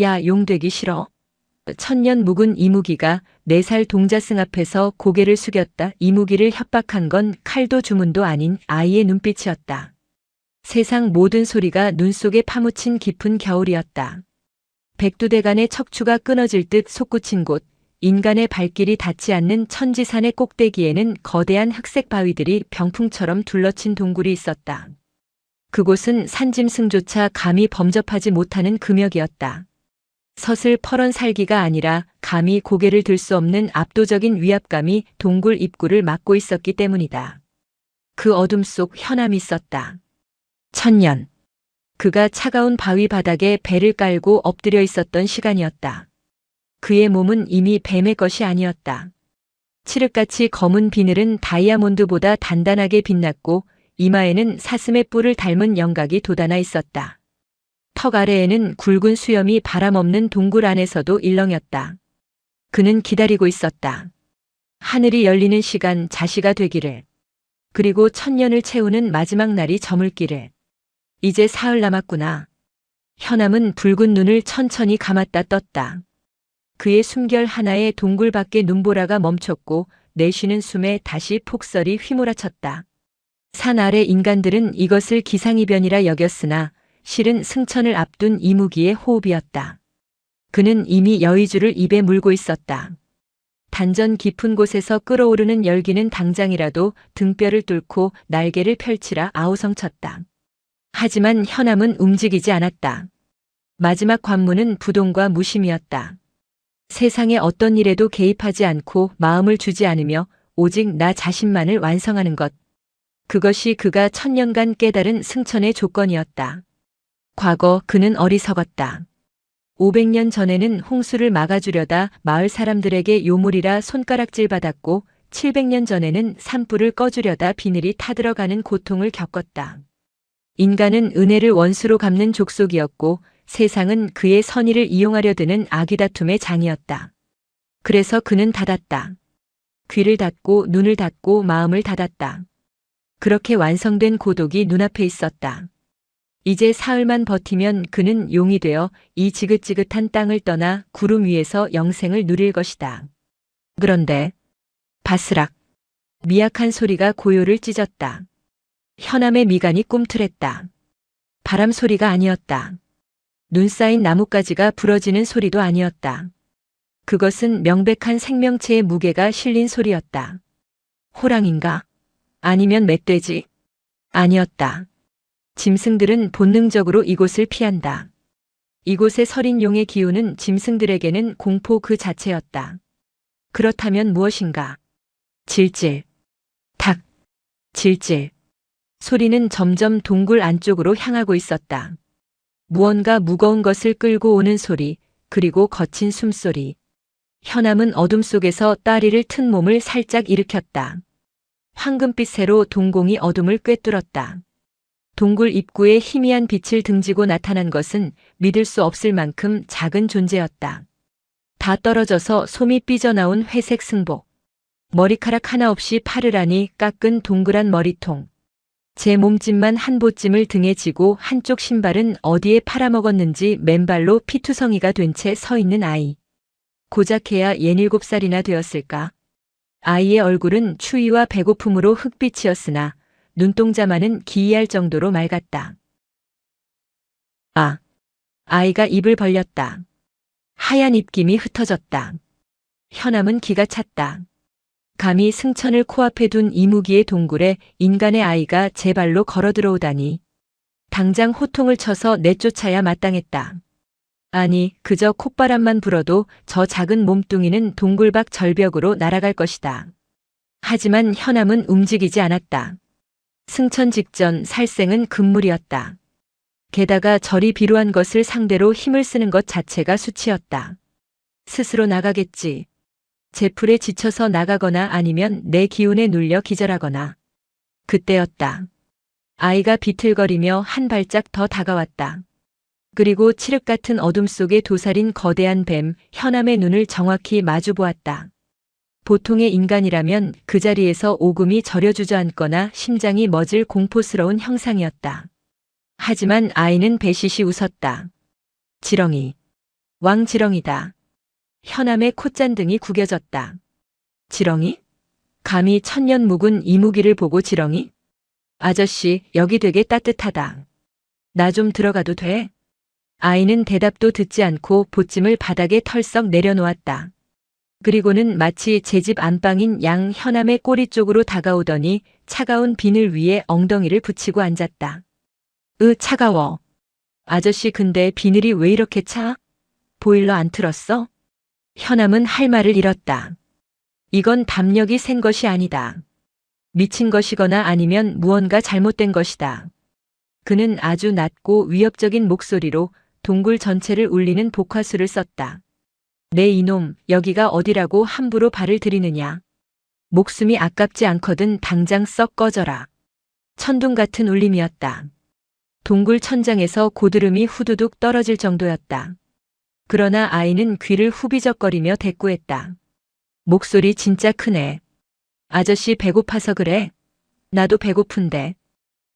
야, 용 되기 싫어. 천년 묵은 이무기가 4살 동자승 앞에서 고개를 숙였다. 이무기를 협박한 건 칼도 주문도 아닌 아이의 눈빛이었다. 세상 모든 소리가 눈 속에 파묻힌 깊은 겨울이었다. 백두대간의 척추가 끊어질 듯 솟구친 곳, 인간의 발길이 닿지 않는 천지산의 꼭대기에는 거대한 흑색 바위들이 병풍처럼 둘러친 동굴이 있었다. 그곳은 산짐승조차 감히 범접하지 못하는 금역이었다. 서슬퍼런 살기가 아니라 감히 고개를 들 수 없는 압도적인 위압감이 동굴 입구를 막고 있었기 때문이다. 그 어둠 속 현암이 있었다. 천년. 그가 차가운 바위 바닥에 배를 깔고 엎드려 있었던 시간이었다. 그의 몸은 이미 뱀의 것이 아니었다. 칠흑같이 검은 비늘은 다이아몬드보다 단단하게 빛났고 이마에는 사슴의 뿔을 닮은 영각이 돋아나 있었다. 턱 아래에는 굵은 수염이 바람 없는 동굴 안에서도 일렁였다. 그는 기다리고 있었다. 하늘이 열리는 시간 자시가 되기를. 그리고 천년을 채우는 마지막 날이 저물기를. 이제 사흘 남았구나. 현암은 붉은 눈을 천천히 감았다 떴다. 그의 숨결 하나에 동굴 밖의 눈보라가 멈췄고 내쉬는 숨에 다시 폭설이 휘몰아쳤다. 산 아래 인간들은 이것을 기상이변이라 여겼으나 실은 승천을 앞둔 이무기의 호흡이었다. 그는 이미 여의주를 입에 물고 있었다. 단전 깊은 곳에서 끓어오르는 열기는 당장이라도 등뼈를 뚫고 날개를 펼치라 아우성쳤다. 하지만 현암은 움직이지 않았다. 마지막 관문은 부동과 무심이었다. 세상의 어떤 일에도 개입하지 않고 마음을 주지 않으며 오직 나 자신만을 완성하는 것. 그것이 그가 천년간 깨달은 승천의 조건이었다. 과거 그는 어리석었다. 500년 전에는 홍수를 막아주려다 마을 사람들에게 요물이라 손가락질 받았고 700년 전에는 산불을 꺼주려다 비늘이 타들어가는 고통을 겪었다. 인간은 은혜를 원수로 갚는 족속이었고 세상은 그의 선의를 이용하려 드는 아귀다툼의 장이었다. 그래서 그는 닫았다. 귀를 닫고 눈을 닫고 마음을 닫았다. 그렇게 완성된 고독이 눈앞에 있었다. 이제 사흘만 버티면 그는 용이 되어 이 지긋지긋한 땅을 떠나 구름 위에서 영생을 누릴 것이다. 그런데 바스락 미약한 소리가 고요를 찢었다. 현암의 미간이 꿈틀했다. 바람 소리가 아니었다. 눈 쌓인 나뭇가지가 부러지는 소리도 아니었다. 그것은 명백한 생명체의 무게가 실린 소리였다. 호랑인가? 아니면 멧돼지? 아니었다. 짐승들은 본능적으로 이곳을 피한다. 이곳의 서린 용의 기운은 짐승들에게는 공포 그 자체였다. 그렇다면 무엇인가? 질질. 닭. 질질. 소리는 점점 동굴 안쪽으로 향하고 있었다. 무언가 무거운 것을 끌고 오는 소리, 그리고 거친 숨소리. 현암은 어둠 속에서 따리를 튼 몸을 살짝 일으켰다. 황금빛 새로 동공이 어둠을 꿰뚫었다. 동굴 입구에 희미한 빛을 등지고 나타난 것은 믿을 수 없을 만큼 작은 존재였다. 다 떨어져서 솜이 삐져나온 회색 승복. 머리카락 하나 없이 파르라니 깎은 동그란 머리통. 제 몸집만 한 보찜을 등에 지고 한쪽 신발은 어디에 팔아먹었는지 맨발로 피투성이가 된 채 서 있는 아이. 고작해야 67살이나 되었을까. 아이의 얼굴은 추위와 배고픔으로 흑빛이었으나 눈동자만은 기이할 정도로 맑았다. 아! 아이가 입을 벌렸다. 하얀 입김이 흩어졌다. 현암은 기가 찼다. 감히 승천을 코앞에 둔 이무기의 동굴에 인간의 아이가 제 발로 걸어 들어오다니. 당장 호통을 쳐서 내쫓아야 마땅했다. 아니, 그저 콧바람만 불어도 저 작은 몸뚱이는 동굴 밖 절벽으로 날아갈 것이다. 하지만 현암은 움직이지 않았다. 승천 직전 살생은 금물이었다. 게다가 저리 비루한 것을 상대로 힘을 쓰는 것 자체가 수치였다. 스스로 나가겠지. 제풀에 지쳐서 나가거나 아니면 내 기운에 눌려 기절하거나. 그때였다. 아이가 비틀거리며 한 발짝 더 다가왔다. 그리고 칠흑 같은 어둠 속에 도사린 거대한 뱀, 현암의 눈을 정확히 마주보았다. 보통의 인간이라면 그 자리에서 오금이 저려 주저앉거나 심장이 멎을 공포스러운 형상이었다. 하지만 아이는 배시시 웃었다. 지렁이. 왕지렁이다. 현암의 콧잔등이 구겨졌다. 지렁이? 감히 천년 묵은 이무기를 보고 지렁이? 아저씨, 여기 되게 따뜻하다. 나 좀 들어가도 돼? 아이는 대답도 듣지 않고 보찜을 바닥에 털썩 내려놓았다. 그리고는 마치 제 집 안방인 양현암의 꼬리 쪽으로 다가오더니 차가운 비늘 위에 엉덩이를 붙이고 앉았다. 차가워. 아저씨 근데 비늘이 왜 이렇게 차? 보일러 안 틀었어? 현암은 할 말을 잃었다. 이건 담력이 센 것이 아니다. 미친 것이거나 아니면 무언가 잘못된 것이다. 그는 아주 낮고 위협적인 목소리로 동굴 전체를 울리는 복화수를 썼다. 내 이놈, 여기가 어디라고 함부로 발을 들이느냐. 목숨이 아깝지 않거든 당장 썩 꺼져라. 천둥 같은 울림이었다. 동굴 천장에서 고드름이 후두둑 떨어질 정도였다. 그러나 아이는 귀를 후비적거리며 대꾸했다. 목소리 진짜 크네. 아저씨 배고파서 그래? 나도 배고픈데.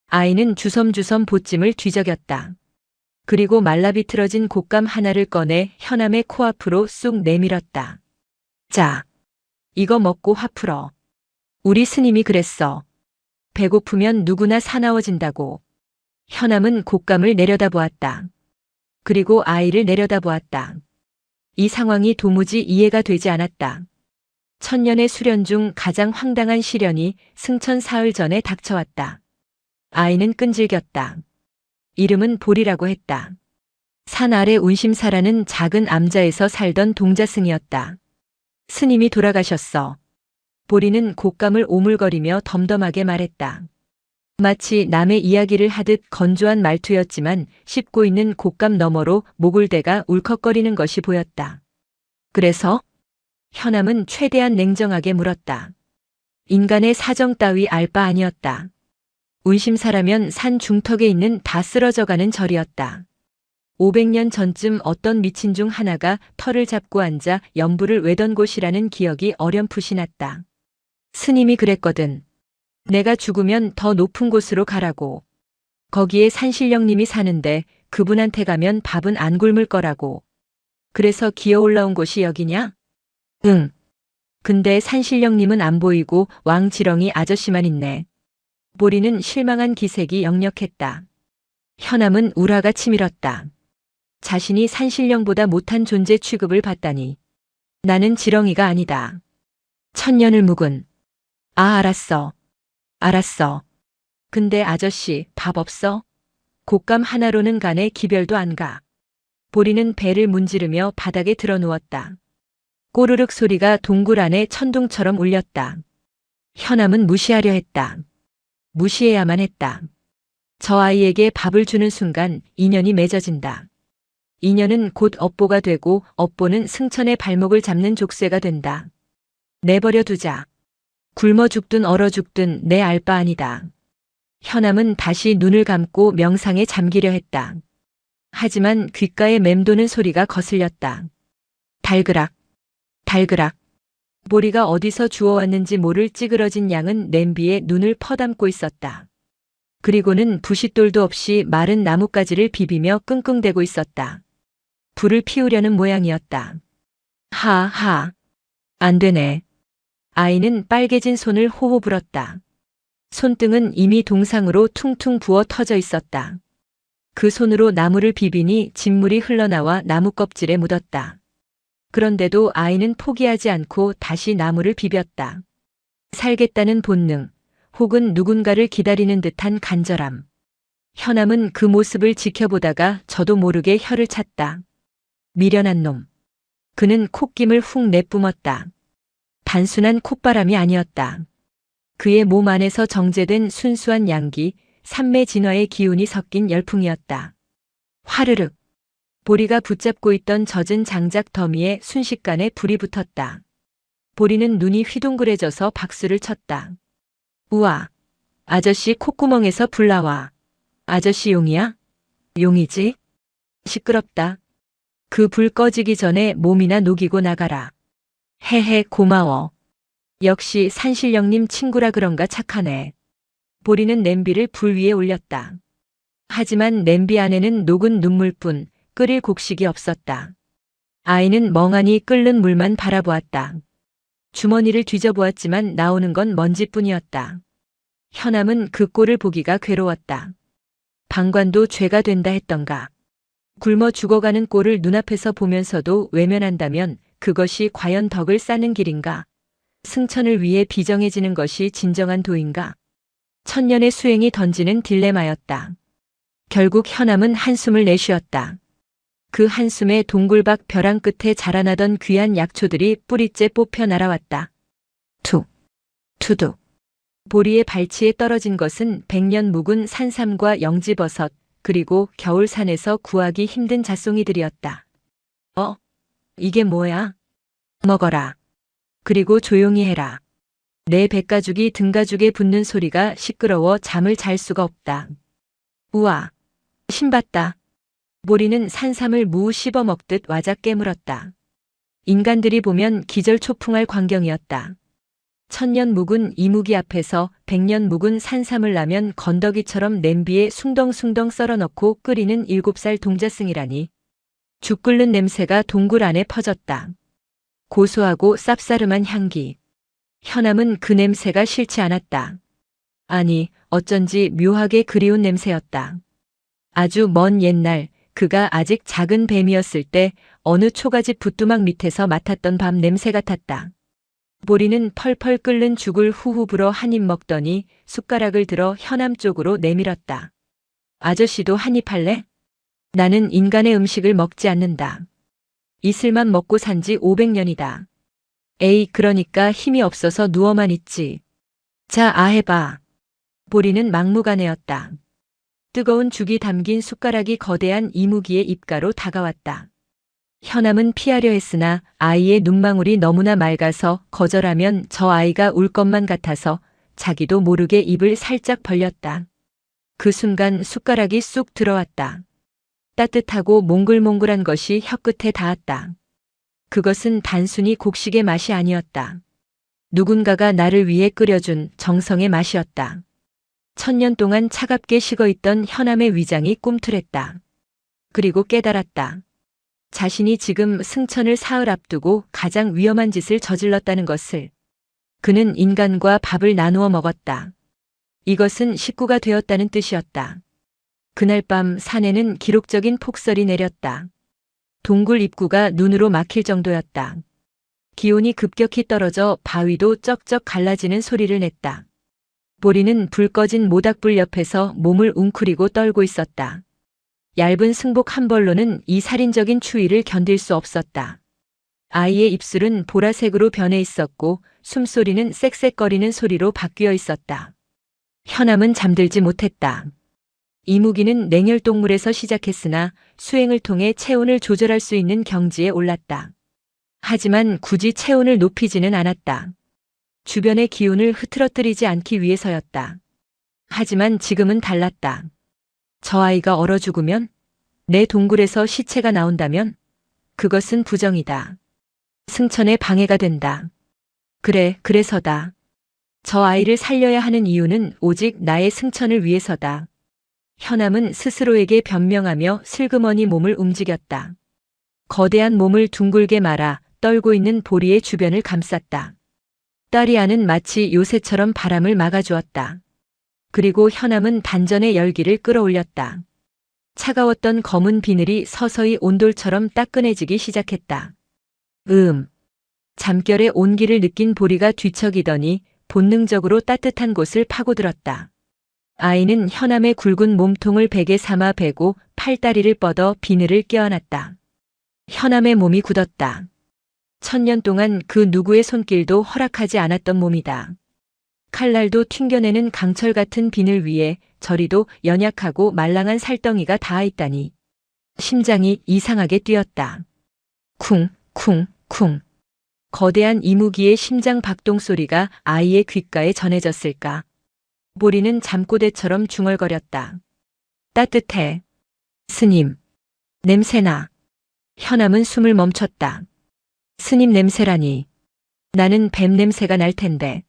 아이는 주섬주섬 보찜을 뒤적였다. 그리고 말라비틀어진 곶감 하나를 꺼내 현암의 코앞으로 쑥 내밀었다. 자, 이거 먹고 화 풀어. 우리 스님이 그랬어. 배고프면 누구나 사나워진다고. 현암은 곶감을 내려다보았다. 그리고 아이를 내려다보았다. 이 상황이 도무지 이해가 되지 않았다. 천년의 수련 중 가장 황당한 시련이 승천 사흘 전에 닥쳐왔다. 아이는 끈질겼다. 이름은 보리라고 했다. 산 아래 운심사라는 작은 암자에서 살던 동자승이었다. 스님이 돌아가셨어. 보리는 곶감을 오물거리며 덤덤하게 말했다. 마치 남의 이야기를 하듯 건조한 말투였지만 씹고 있는 곶감 너머로 목울대가 울컥거리는 것이 보였다. 그래서? 현암은 최대한 냉정하게 물었다. 인간의 사정 따위 알 바 아니었다. 운심사라면 산 중턱에 있는 다 쓰러져가는 절이었다. 500년 전쯤 어떤 미친 중 하나가 털을 잡고 앉아 연부를 외던 곳이라는 기억이 어렴풋이 났다. 스님이 그랬거든. 내가 죽으면 더 높은 곳으로 가라고. 거기에 산신령님이 사는데 그분한테 가면 밥은 안 굶을 거라고. 그래서 기어 올라온 곳이 여기냐? 응. 근데 산신령님은 안 보이고 왕지렁이 아저씨만 있네. 보리는 실망한 기색이 역력했다. 현암은 우라가 치밀었다. 자신이 산신령보다 못한 존재 취급을 받다니. 나는 지렁이가 아니다. 천년을 묵은. 알았어. 알았어. 근데 아저씨, 밥 없어? 곶감 하나로는 간에 기별도 안 가. 보리는 배를 문지르며 바닥에 드러누웠다. 꼬르륵 소리가 동굴 안에 천둥처럼 울렸다. 현암은 무시하려 했다. 무시해야만 했다. 저 아이에게 밥을 주는 순간 인연이 맺어진다. 인연은 곧 업보가 되고 업보는 승천의 발목을 잡는 족쇄가 된다. 내버려 두자. 굶어 죽든 얼어 죽든 내 알 바 아니다. 현암은 다시 눈을 감고 명상에 잠기려 했다. 하지만 귓가에 맴도는 소리가 거슬렸다. 달그락, 달그락. 보리가 어디서 주워왔는지 모를 찌그러진 양은 냄비에 눈을 퍼담고 있었다. 그리고는 부싯돌도 없이 마른 나뭇가지를 비비며 끙끙대고 있었다. 불을 피우려는 모양이었다. 하하. 안 되네. 아이는 빨개진 손을 호호 불었다. 손등은 이미 동상으로 퉁퉁 부어 터져 있었다. 그 손으로 나무를 비비니 진물이 흘러나와 나무 껍질에 묻었다. 그런데도 아이는 포기하지 않고 다시 나무를 비볐다. 살겠다는 본능, 혹은 누군가를 기다리는 듯한 간절함. 현암은 그 모습을 지켜보다가 저도 모르게 혀를 찼다. 미련한 놈. 그는 콧김을 훅 내뿜었다. 단순한 콧바람이 아니었다. 그의 몸 안에서 정제된 순수한 양기, 삼매 진화의 기운이 섞인 열풍이었다. 화르륵. 보리가 붙잡고 있던 젖은 장작 더미에 순식간에 불이 붙었다. 보리는 눈이 휘둥그레져서 박수를 쳤다. 우와. 아저씨 콧구멍에서 불 나와. 아저씨 용이야? 용이지? 시끄럽다. 그 불 꺼지기 전에 몸이나 녹이고 나가라. 헤헤 고마워. 역시 산신령님 친구라 그런가 착하네. 보리는 냄비를 불 위에 올렸다. 하지만 냄비 안에는 녹은 눈물뿐 끓일 곡식이 없었다. 아이는 멍하니 끓는 물만 바라보았다. 주머니를 뒤져보았지만 나오는 건 먼지뿐이었다. 현암은 그 꼴을 보기가 괴로웠다. 방관도 죄가 된다 했던가. 굶어 죽어가는 꼴을 눈앞에서 보면서도 외면한다면 그것이 과연 덕을 쌓는 길인가? 승천을 위해 비정해지는 것이 진정한 도인가? 천년의 수행이 던지는 딜레마였다. 결국 현암은 한숨을 내쉬었다. 그 한숨에 동굴밖 벼랑 끝에 자라나던 귀한 약초들이 뿌리째 뽑혀 날아왔다. 툭, 투둑. 보리의 발치에 떨어진 것은 백년 묵은 산삼과 영지버섯, 그리고 겨울 산에서 구하기 힘든 잣송이들이었다. 이게 뭐야? 먹어라. 그리고 조용히 해라. 내 백가죽이 등가죽에 붙는 소리가 시끄러워 잠을 잘 수가 없다. 우와, 신봤다. 보리는 산삼을 무 씹어 먹듯 와작 깨물었다. 인간들이 보면 기절초풍할 광경이었다. 천년 묵은 이무기 앞에서 백년 묵은 산삼을 라면 건더기처럼 냄비에 숭덩숭덩 썰어넣고 끓이는 7살 동자승이라니. 죽 끓는 냄새가 동굴 안에 퍼졌다. 고소하고 쌉싸름한 향기. 현암은 그 냄새가 싫지 않았다. 아니, 어쩐지 묘하게 그리운 냄새였다. 아주 먼 옛날, 그가 아직 작은 뱀이었을 때 어느 초가집 부뚜막 밑에서 맡았던 밤 냄새 같았다. 보리는 펄펄 끓는 죽을 후후 불어 한 입 먹더니 숟가락을 들어 현암 쪽으로 내밀었다. 아저씨도 한 입 할래? 나는 인간의 음식을 먹지 않는다. 이슬만 먹고 산 지 500년이다. 에이, 그러니까 힘이 없어서 누워만 있지. 자, 해봐. 보리는 막무가내였다. 뜨거운 죽이 담긴 숟가락이 거대한 이무기의 입가로 다가왔다. 현암은 피하려 했으나 아이의 눈망울이 너무나 맑아서 거절하면 저 아이가 울 것만 같아서 자기도 모르게 입을 살짝 벌렸다. 그 순간 숟가락이 쑥 들어왔다. 따뜻하고 몽글몽글한 것이 혀끝에 닿았다. 그것은 단순히 곡식의 맛이 아니었다. 누군가가 나를 위해 끓여준 정성의 맛이었다. 천년 동안 차갑게 식어있던 현암의 위장이 꿈틀했다. 그리고 깨달았다. 자신이 지금 승천을 사흘 앞두고 가장 위험한 짓을 저질렀다는 것을. 그는 인간과 밥을 나누어 먹었다. 이것은 식구가 되었다는 뜻이었다. 그날 밤 산에는 기록적인 폭설이 내렸다. 동굴 입구가 눈으로 막힐 정도였다. 기온이 급격히 떨어져 바위도 쩍쩍 갈라지는 소리를 냈다. 보리는 불 꺼진 모닥불 옆에서 몸을 웅크리고 떨고 있었다. 얇은 승복 한 벌로는 이 살인적인 추위를 견딜 수 없었다. 아이의 입술은 보라색으로 변해 있었고 숨소리는 쌕쌕거리는 소리로 바뀌어 있었다. 현암은 잠들지 못했다. 이무기는 냉혈동물에서 시작했으나 수행을 통해 체온을 조절할 수 있는 경지에 올랐다. 하지만 굳이 체온을 높이지는 않았다. 주변의 기운을 흐트러뜨리지 않기 위해서였다. 하지만 지금은 달랐다. 저 아이가 얼어 죽으면, 내 동굴에서 시체가 나온다면, 그것은 부정이다. 승천에 방해가 된다. 그래서다. 저 아이를 살려야 하는 이유는 오직 나의 승천을 위해서다. 현암은 스스로에게 변명하며 슬그머니 몸을 움직였다. 거대한 몸을 둥글게 말아 떨고 있는 보리의 주변을 감쌌다. 딸이아는 마치 요새처럼 바람을 막아주었다. 그리고 현암은 단전의 열기를 끌어올렸다. 차가웠던 검은 비늘이 서서히 온돌처럼 따끈해지기 시작했다. 잠결에 온기를 느낀 보리가 뒤척이더니 본능적으로 따뜻한 곳을 파고들었다. 아이는 현암의 굵은 몸통을 베개 삼아 베고 팔다리를 뻗어 비늘을 껴안았다. 현암의 몸이 굳었다. 천년 동안 그 누구의 손길도 허락하지 않았던 몸이다. 칼날도 튕겨내는 강철 같은 비늘 위에 저리도 연약하고 말랑한 살덩이가 닿아 있다니. 심장이 이상하게 뛰었다. 쿵, 쿵, 쿵. 거대한 이무기의 심장 박동 소리가 아이의 귓가에 전해졌을까. 보리는 잠꼬대처럼 중얼거렸다. 따뜻해. 스님. 냄새나. 현암은 숨을 멈췄다. 스님 냄새라니. 나는 뱀 냄새가 날 텐데.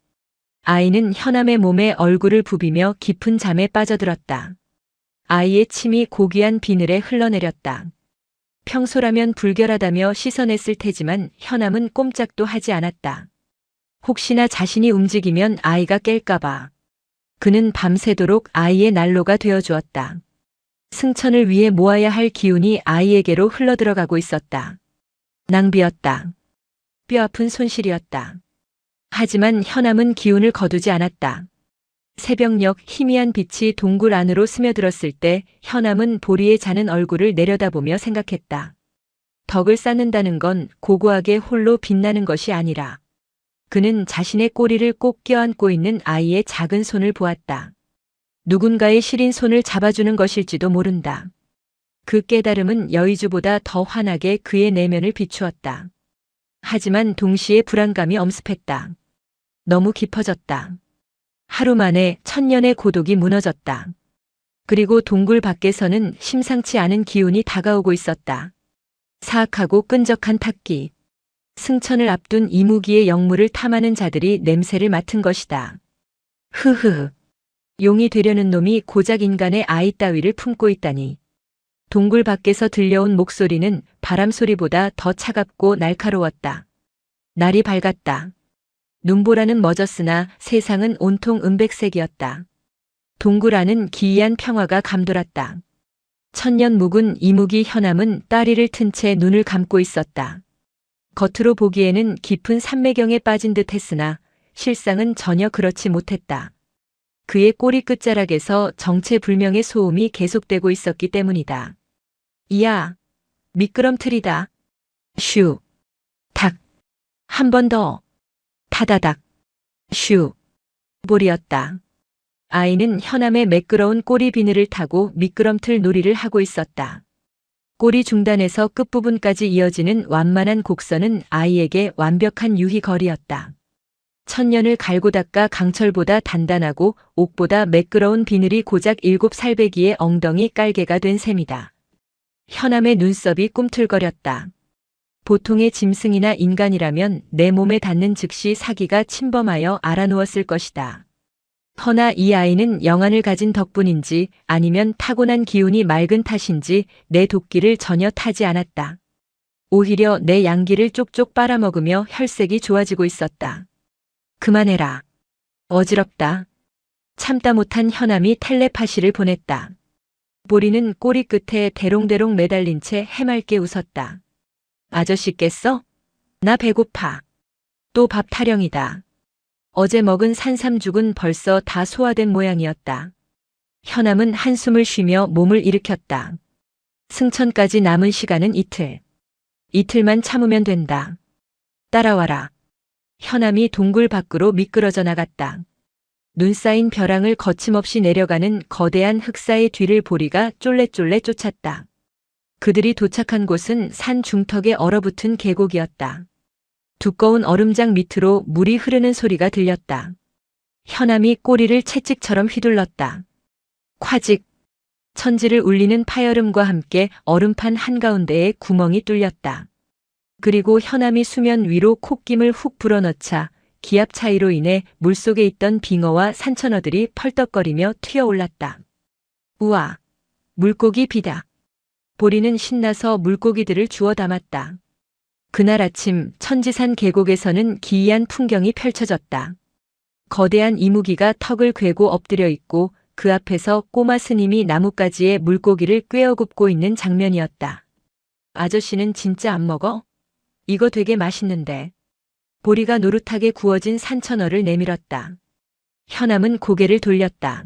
아이는 현암의 몸에 얼굴을 부비며 깊은 잠에 빠져들었다. 아이의 침이 고귀한 비늘에 흘러내렸다. 평소라면 불결하다며 씻어냈을 테지만 현암은 꼼짝도 하지 않았다. 혹시나 자신이 움직이면 아이가 깰까봐. 그는 밤새도록 아이의 난로가 되어주었다. 승천을 위해 모아야 할 기운이 아이에게로 흘러들어가고 있었다. 낭비였다. 뼈아픈 손실이었다. 하지만 현암은 기운을 거두지 않았다. 새벽녘 희미한 빛이 동굴 안으로 스며들었을 때 현암은 보리의 자는 얼굴을 내려다보며 생각했다. 덕을 쌓는다는 건 고고하게 홀로 빛나는 것이 아니라 그는 자신의 꼬리를 꼭 껴안고 있는 아이의 작은 손을 보았다. 누군가의 시린 손을 잡아주는 것일지도 모른다. 그 깨달음은 여의주보다 더 환하게 그의 내면을 비추었다. 하지만 동시에 불안감이 엄습했다. 너무 깊어졌다. 하루 만에 천년의 고독이 무너졌다. 그리고 동굴 밖에서는 심상치 않은 기운이 다가오고 있었다. 사악하고 끈적한 탁기. 승천을 앞둔 이무기의 영물을 탐하는 자들이 냄새를 맡은 것이다. 흐흐. 용이 되려는 놈이 고작 인간의 아이 따위를 품고 있다니. 동굴 밖에서 들려온 목소리는 바람 소리보다 더 차갑고 날카로웠다. 날이 밝았다. 눈보라는 멎었으나 세상은 온통 은백색이었다. 동굴 안은 기이한 평화가 감돌았다. 천년 묵은 이무기 현암은 다리를 튼 채 눈을 감고 있었다. 겉으로 보기에는 깊은 산매경에 빠진 듯 했으나 실상은 전혀 그렇지 못했다. 그의 꼬리 끝자락에서 정체불명의 소음이 계속되고 있었기 때문이다. 이야, 미끄럼틀이다. 슈, 탁, 한 번 더. 타다닥, 슈, 볼이었다. 아이는 현암의 매끄러운 꼬리 비늘을 타고 미끄럼틀 놀이를 하고 있었다. 꼬리 중단에서 끝부분까지 이어지는 완만한 곡선은 아이에게 완벽한 유희거리였다. 천년을 갈고 닦아 강철보다 단단하고 옥보다 매끄러운 비늘이 고작 7살배기의 엉덩이 깔개가 된 셈이다. 현암의 눈썹이 꿈틀거렸다. 보통의 짐승이나 인간이라면 내 몸에 닿는 즉시 사기가 침범하여 알아누웠을 것이다. 허나 이 아이는 영안을 가진 덕분인지 아니면 타고난 기운이 맑은 탓인지 내 도끼를 전혀 타지 않았다. 오히려 내 양기를 쪽쪽 빨아먹으며 혈색이 좋아지고 있었다. 그만해라. 어지럽다. 참다 못한 현암이 텔레파시를 보냈다. 보리는 꼬리 끝에 대롱대롱 매달린 채 해맑게 웃었다. 아저씨 깼어? 나 배고파. 또 밥 타령이다. 어제 먹은 산삼죽은 벌써 다 소화된 모양이었다. 현암은 한숨을 쉬며 몸을 일으켰다. 승천까지 남은 시간은 이틀. 이틀만 참으면 된다. 따라와라. 현암이 동굴 밖으로 미끄러져 나갔다. 눈 쌓인 벼랑을 거침없이 내려가는 거대한 흑사의 뒤를 보리가 쫄래쫄래 쫓았다. 그들이 도착한 곳은 산 중턱에 얼어붙은 계곡이었다. 두꺼운 얼음장 밑으로 물이 흐르는 소리가 들렸다. 현암이 꼬리를 채찍처럼 휘둘렀다. 콰직! 천지를 울리는 파열음과 함께 얼음판 한가운데에 구멍이 뚫렸다. 그리고 현암이 수면 위로 콧김을 훅 불어넣자 기압 차이로 인해 물속에 있던 빙어와 산천어들이 펄떡거리며 튀어올랐다. 우와! 물고기 비다. 보리는 신나서 물고기들을 주워 담았다. 그날 아침 천지산 계곡에서는 기이한 풍경이 펼쳐졌다. 거대한 이무기가 턱을 괴고 엎드려 있고 그 앞에서 꼬마 스님이 나뭇가지에 물고기를 꿰어 굽고 있는 장면이었다. 아저씨는 진짜 안 먹어? 이거 되게 맛있는데. 보리가 노릇하게 구워진 산천어를 내밀었다. 현암은 고개를 돌렸다.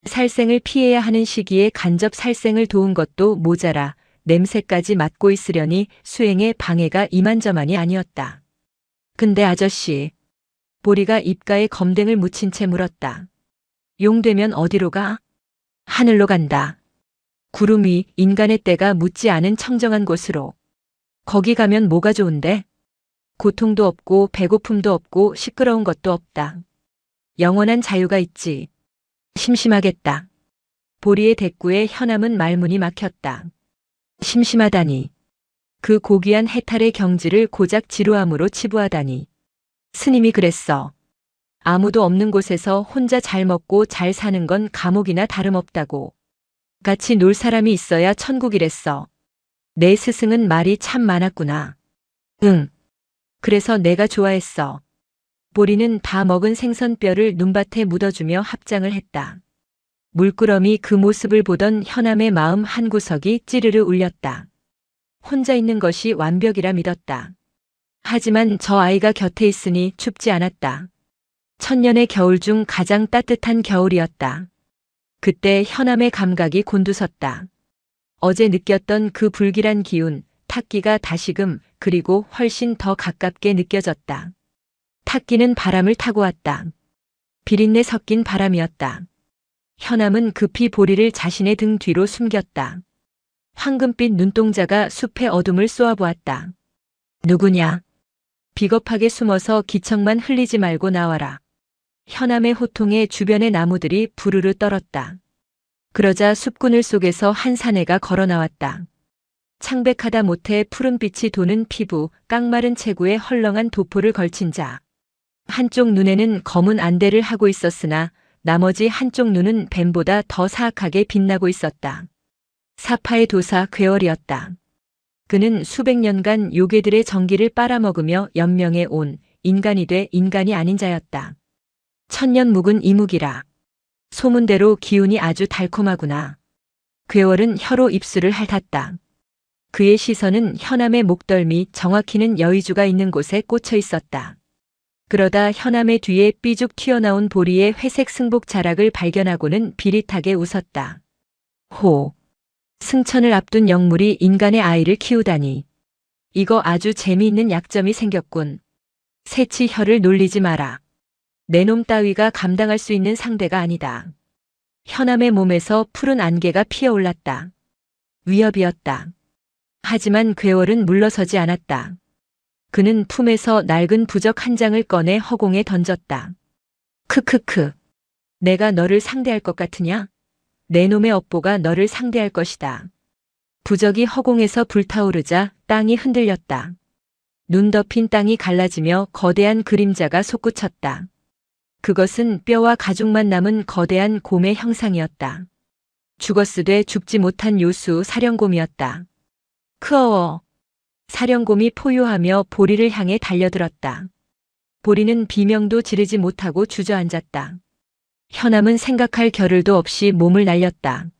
살생을 피해야 하는 시기에 간접 살생을 도운 것도 모자라 냄새까지 맡고 있으려니 수행에 방해가 이만저만이 아니었다. 근데 아저씨, 보리가 입가에 검댕을 묻힌 채 물었다. 용 되면 어디로 가? 하늘로 간다. 구름 위 인간의 때가 묻지 않은 청정한 곳으로. 거기 가면 뭐가 좋은데? 고통도 없고 배고픔도 없고 시끄러운 것도 없다. 영원한 자유가 있지. 심심하겠다. 보리의 대꾸에 현암은 말문이 막혔다. 심심하다니. 그 고귀한 해탈의 경지를 고작 지루함으로 치부하다니. 스님이 그랬어. 아무도 없는 곳에서 혼자 잘 먹고 잘 사는 건 감옥이나 다름없다고. 같이 놀 사람이 있어야 천국이랬어. 내 스승은 말이 참 많았구나. 응. 그래서 내가 좋아했어. 보리는 다 먹은 생선뼈를 눈밭에 묻어주며 합장을 했다. 물끄러미 그 모습을 보던 현암의 마음 한구석이 찌르르 울렸다. 혼자 있는 것이 완벽이라 믿었다. 하지만 저 아이가 곁에 있으니 춥지 않았다. 천년의 겨울 중 가장 따뜻한 겨울이었다. 그때 현암의 감각이 곤두섰다. 어제 느꼈던 그 불길한 기운, 탁기가 다시금 그리고 훨씬 더 가깝게 느껴졌다. 탁기는 바람을 타고 왔다. 비린내 섞인 바람이었다. 현암은 급히 보리를 자신의 등 뒤로 숨겼다. 황금빛 눈동자가 숲의 어둠을 쏘아보았다. 누구냐? 비겁하게 숨어서 기척만 흘리지 말고 나와라. 현암의 호통에 주변의 나무들이 부르르 떨었다. 그러자 숲그늘 속에서 한 사내가 걸어 나왔다. 창백하다 못해 푸른빛이 도는 피부, 깡마른 체구에 헐렁한 도포를 걸친 자. 한쪽 눈에는 검은 안대를 하고 있었으나 나머지 한쪽 눈은 뱀보다 더 사악하게 빛나고 있었다. 사파의 도사 괴월이었다. 그는 수백 년간 요괴들의 정기를 빨아먹으며 연명해 온 인간이 돼 인간이 아닌 자였다. 천년 묵은 이묵이라. 소문대로 기운이 아주 달콤하구나. 괴월은 혀로 입술을 핥았다. 그의 시선은 현암의 목덜미, 정확히는 여의주가 있는 곳에 꽂혀 있었다. 그러다 현암의 뒤에 삐죽 튀어나온 보리의 회색 승복 자락을 발견하고는 비릿하게 웃었다. 호. 승천을 앞둔 영물이 인간의 아이를 키우다니. 이거 아주 재미있는 약점이 생겼군. 새치 혀를 놀리지 마라. 내 놈 따위가 감당할 수 있는 상대가 아니다. 현암의 몸에서 푸른 안개가 피어올랐다. 위협이었다. 하지만 괴월은 물러서지 않았다. 그는 품에서 낡은 부적 한 장을 꺼내 허공에 던졌다. 크크크. 내가 너를 상대할 것 같으냐? 내 놈의 업보가 너를 상대할 것이다. 부적이 허공에서 불타오르자 땅이 흔들렸다. 눈 덮인 땅이 갈라지며 거대한 그림자가 솟구쳤다. 그것은 뼈와 가죽만 남은 거대한 곰의 형상이었다. 죽었으되 죽지 못한 요수 사령곰이었다. 크어워. 사령곰이 포효하며 보리를 향해 달려들었다. 보리는 비명도 지르지 못하고 주저앉았다. 현암은 생각할 겨를도 없이 몸을 날렸다.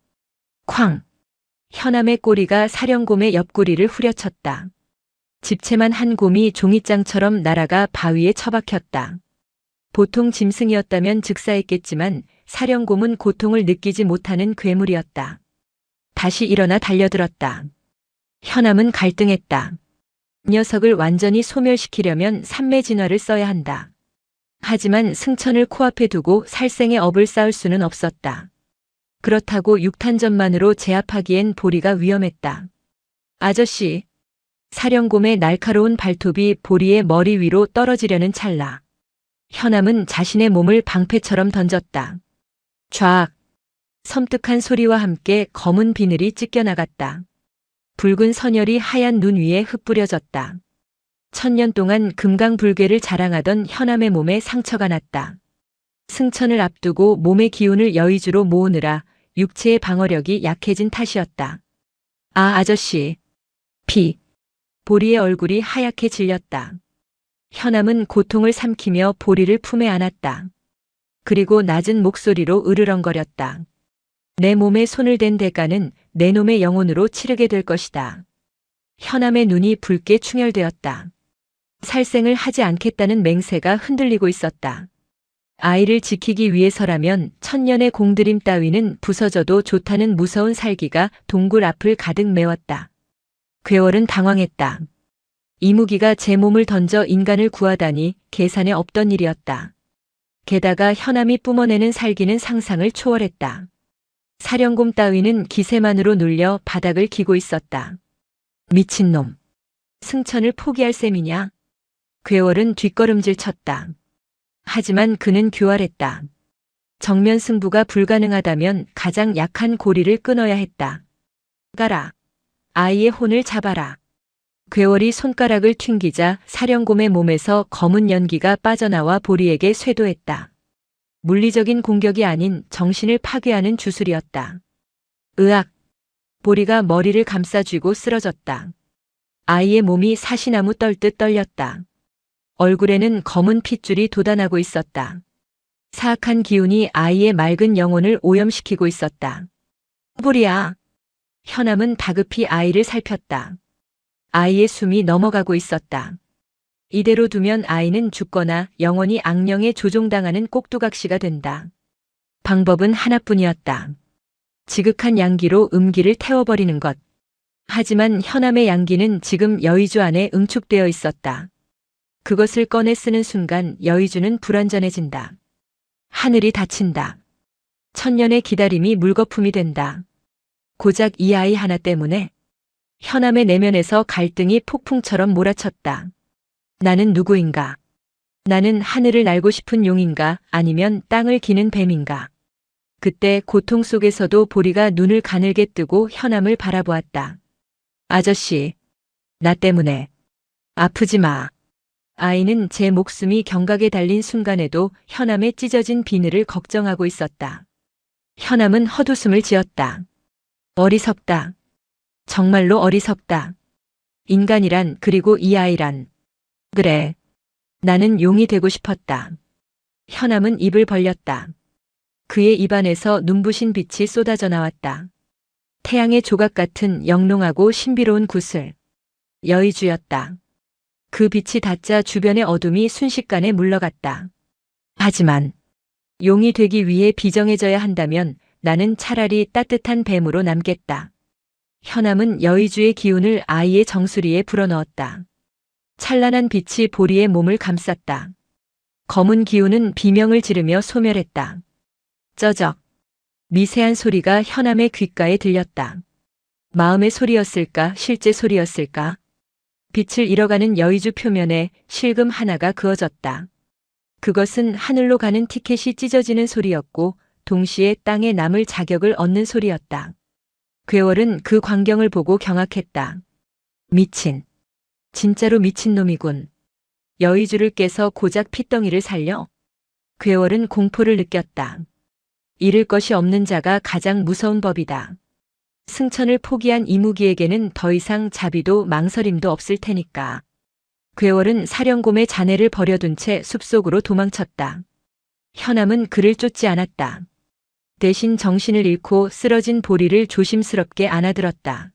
쾅! 현암의 꼬리가 사령곰의 옆구리를 후려쳤다. 집채만 한 곰이 종잇장처럼 날아가 바위에 처박혔다. 보통 짐승이었다면 즉사했겠지만 사령곰은 고통을 느끼지 못하는 괴물이었다. 다시 일어나 달려들었다. 현암은 갈등했다. 녀석을 완전히 소멸시키려면 삼매진화를 써야 한다. 하지만 승천을 코앞에 두고 살생의 업을 쌓을 수는 없었다. 그렇다고 육탄전만으로 제압하기엔 보리가 위험했다. 아저씨. 사령곰의 날카로운 발톱이 보리의 머리 위로 떨어지려는 찰나. 현암은 자신의 몸을 방패처럼 던졌다. 쫙. 섬뜩한 소리와 함께 검은 비늘이 찢겨나갔다. 붉은 선혈이 하얀 눈 위에 흩뿌려졌다. 천년 동안 금강불괴를 자랑하던 현암의 몸에 상처가 났다. 승천을 앞두고 몸의 기운을 여의주로 모으느라 육체의 방어력이 약해진 탓이었다. 아, 아저씨. 피. 보리의 얼굴이 하얗게 질렸다. 현암은 고통을 삼키며 보리를 품에 안았다. 그리고 낮은 목소리로 으르렁거렸다. 내 몸에 손을 댄 대가는 내 놈의 영혼으로 치르게 될 것이다. 현암의 눈이 붉게 충혈되었다. 살생을 하지 않겠다는 맹세가 흔들리고 있었다. 아이를 지키기 위해서라면 천년의 공들임 따위는 부서져도 좋다는 무서운 살기가 동굴 앞을 가득 메웠다. 괴월은 당황했다. 이무기가 제 몸을 던져 인간을 구하다니 계산에 없던 일이었다. 게다가 현암이 뿜어내는 살기는 상상을 초월했다. 사령곰 따위는 기세만으로 눌려 바닥을 기고 있었다. 미친놈. 승천을 포기할 셈이냐? 괴월은 뒷걸음질 쳤다. 하지만 그는 교활했다. 정면 승부가 불가능하다면 가장 약한 고리를 끊어야 했다. 가라. 아이의 혼을 잡아라. 괴월이 손가락을 튕기자 사령곰의 몸에서 검은 연기가 빠져나와 보리에게 쇄도했다. 물리적인 공격이 아닌 정신을 파괴하는 주술이었다. 으악! 보리가 머리를 감싸쥐고 쓰러졌다. 아이의 몸이 사시나무 떨듯 떨렸다. 얼굴에는 검은 핏줄이 돋아나고 있었다. 사악한 기운이 아이의 맑은 영혼을 오염시키고 있었다. 보리야. 현암은 다급히 아이를 살폈다. 아이의 숨이 넘어가고 있었다. 이대로 두면 아이는 죽거나 영원히 악령에 조종당하는 꼭두각시가 된다. 방법은 하나뿐이었다. 지극한 양기로 음기를 태워버리는 것. 하지만 현암의 양기는 지금 여의주 안에 응축되어 있었다. 그것을 꺼내 쓰는 순간 여의주는 불완전해진다. 하늘이 닫힌다. 천년의 기다림이 물거품이 된다. 고작 이 아이 하나 때문에 현암의 내면에서 갈등이 폭풍처럼 몰아쳤다. 나는 누구인가? 나는 하늘을 날고 싶은 용인가 아니면 땅을 기는 뱀인가? 그때 고통 속에서도 보리가 눈을 가늘게 뜨고 현암을 바라보았다. 아저씨, 나 때문에 아프지 마. 아이는 제 목숨이 경각에 달린 순간에도 현암에 찢어진 비늘을 걱정하고 있었다. 현암은 헛웃음을 지었다. 어리석다. 정말로 어리석다. 인간이란 그리고 이 아이란. 그래. 나는 용이 되고 싶었다. 현암은 입을 벌렸다. 그의 입안에서 눈부신 빛이 쏟아져 나왔다. 태양의 조각 같은 영롱하고 신비로운 구슬. 여의주였다. 그 빛이 닿자 주변의 어둠이 순식간에 물러갔다. 하지만 용이 되기 위해 비정해져야 한다면 나는 차라리 따뜻한 뱀으로 남겠다. 현암은 여의주의 기운을 아이의 정수리에 불어넣었다. 찬란한 빛이 보리의 몸을 감쌌다. 검은 기운은 비명을 지르며 소멸했다. 쩌적. 미세한 소리가 현암의 귓가에 들렸다. 마음의 소리였을까, 실제 소리였을까? 빛을 잃어가는 여의주 표면에 실금 하나가 그어졌다. 그것은 하늘로 가는 티켓이 찢어지는 소리였고 동시에 땅에 남을 자격을 얻는 소리였다. 괴월은 그 광경을 보고 경악했다. 미친. 진짜로 미친놈이군. 여의주를 깨서 고작 핏덩이를 살려? 괴월은 공포를 느꼈다. 잃을 것이 없는 자가 가장 무서운 법이다. 승천을 포기한 이무기에게는 더 이상 자비도 망설임도 없을 테니까. 괴월은 사령곰의 자네를 버려둔 채 숲속으로 도망쳤다. 현암은 그를 쫓지 않았다. 대신 정신을 잃고 쓰러진 보리를 조심스럽게 안아들었다.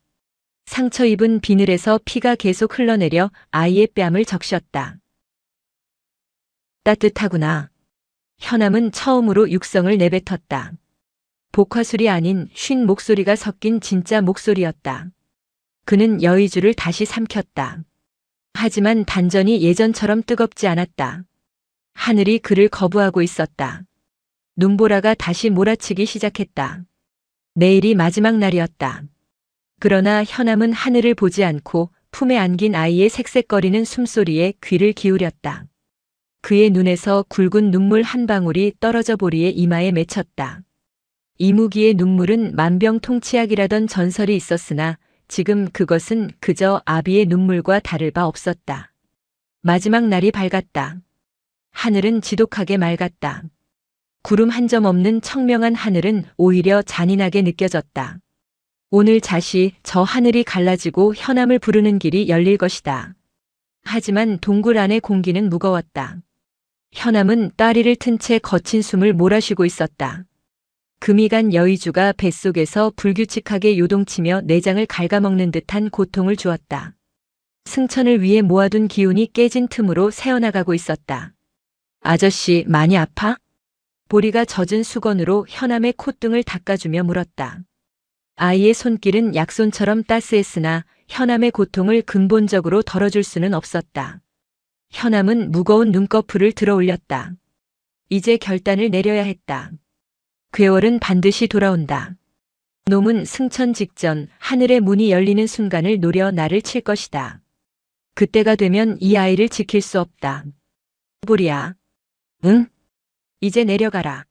상처 입은 비늘에서 피가 계속 흘러내려 아이의 뺨을 적셨다. 따뜻하구나. 현암은 처음으로 육성을 내뱉었다. 복화술이 아닌 쉰 목소리가 섞인 진짜 목소리였다. 그는 여의주를 다시 삼켰다. 하지만 단전이 예전처럼 뜨겁지 않았다. 하늘이 그를 거부하고 있었다. 눈보라가 다시 몰아치기 시작했다. 내일이 마지막 날이었다. 그러나 현암은 하늘을 보지 않고 품에 안긴 아이의 색색거리는 숨소리에 귀를 기울였다. 그의 눈에서 굵은 눈물 한 방울이 떨어져 보리의 이마에 맺혔다. 이무기의 눈물은 만병통치약이라던 전설이 있었으나 지금 그것은 그저 아비의 눈물과 다를 바 없었다. 마지막 날이 밝았다. 하늘은 지독하게 맑았다. 구름 한 점 없는 청명한 하늘은 오히려 잔인하게 느껴졌다. 오늘 자시 저 하늘이 갈라지고 현암을 부르는 길이 열릴 것이다. 하지만 동굴 안의 공기는 무거웠다. 현암은 다리를 튼 채 거친 숨을 몰아쉬고 있었다. 금이 간 여의주가 뱃속에서 불규칙하게 요동치며 내장을 갉아먹는 듯한 고통을 주었다. 승천을 위해 모아둔 기운이 깨진 틈으로 새어나가고 있었다. 아저씨, 많이 아파? 보리가 젖은 수건으로 현암의 콧등을 닦아주며 물었다. 아이의 손길은 약손처럼 따스했으나 현암의 고통을 근본적으로 덜어줄 수는 없었다. 현암은 무거운 눈꺼풀을 들어 올렸다. 이제 결단을 내려야 했다. 괴월은 반드시 돌아온다. 놈은 승천 직전 하늘의 문이 열리는 순간을 노려 나를 칠 것이다. 그때가 되면 이 아이를 지킬 수 없다. 보리야. 응? 이제 내려가라.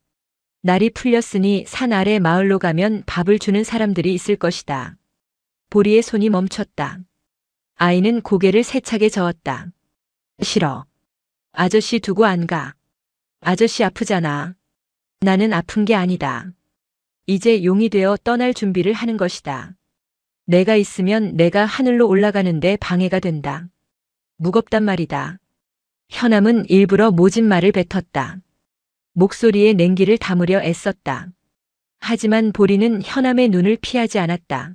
날이 풀렸으니 산 아래 마을로 가면 밥을 주는 사람들이 있을 것이다. 보리의 손이 멈췄다. 아이는 고개를 세차게 저었다. 싫어. 아저씨 두고 안 가. 아저씨 아프잖아. 나는 아픈 게 아니다. 이제 용이 되어 떠날 준비를 하는 것이다. 내가 있으면 내가 하늘로 올라가는데 방해가 된다. 무겁단 말이다. 현암은 일부러 모진 말을 뱉었다. 목소리에 냉기를 담으려 애썼다. 하지만 보리는 현암의 눈을 피하지 않았다.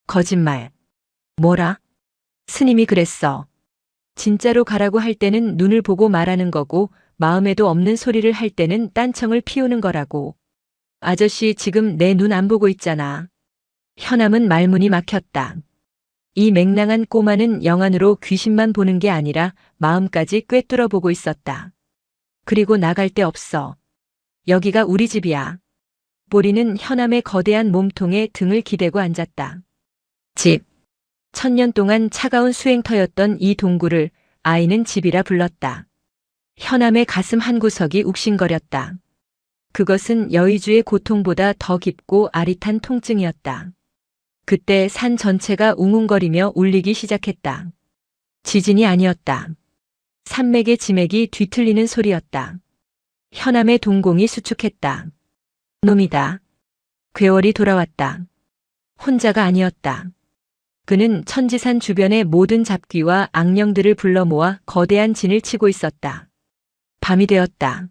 거짓말. 뭐라? 스님이 그랬어. 진짜로 가라고 할 때는 눈을 보고 말하는 거고 마음에도 없는 소리를 할 때는 딴청을 피우는 거라고. 아저씨 지금 내 눈 안 보고 있잖아. 현암은 말문이 막혔다. 이 맹랑한 꼬마는 영안으로 귀신만 보는 게 아니라 마음까지 꿰뚫어 보고 있었다. 그리고 나갈 데 없어. 여기가 우리 집이야. 보리는 현암의 거대한 몸통에 등을 기대고 앉았다. 집. 천년 동안 차가운 수행터였던 이 동굴을 아이는 집이라 불렀다. 현암의 가슴 한구석이 욱신거렸다. 그것은 여의주의 고통보다 더 깊고 아릿한 통증이었다. 그때 산 전체가 웅웅거리며 울리기 시작했다. 지진이 아니었다. 산맥의 지맥이 뒤틀리는 소리였다. 현암의 동공이 수축했다. 놈이다. 괴월이 돌아왔다. 혼자가 아니었다. 그는 천지산 주변의 모든 잡귀와 악령들을 불러 모아 거대한 진을 치고 있었다. 밤이 되었다.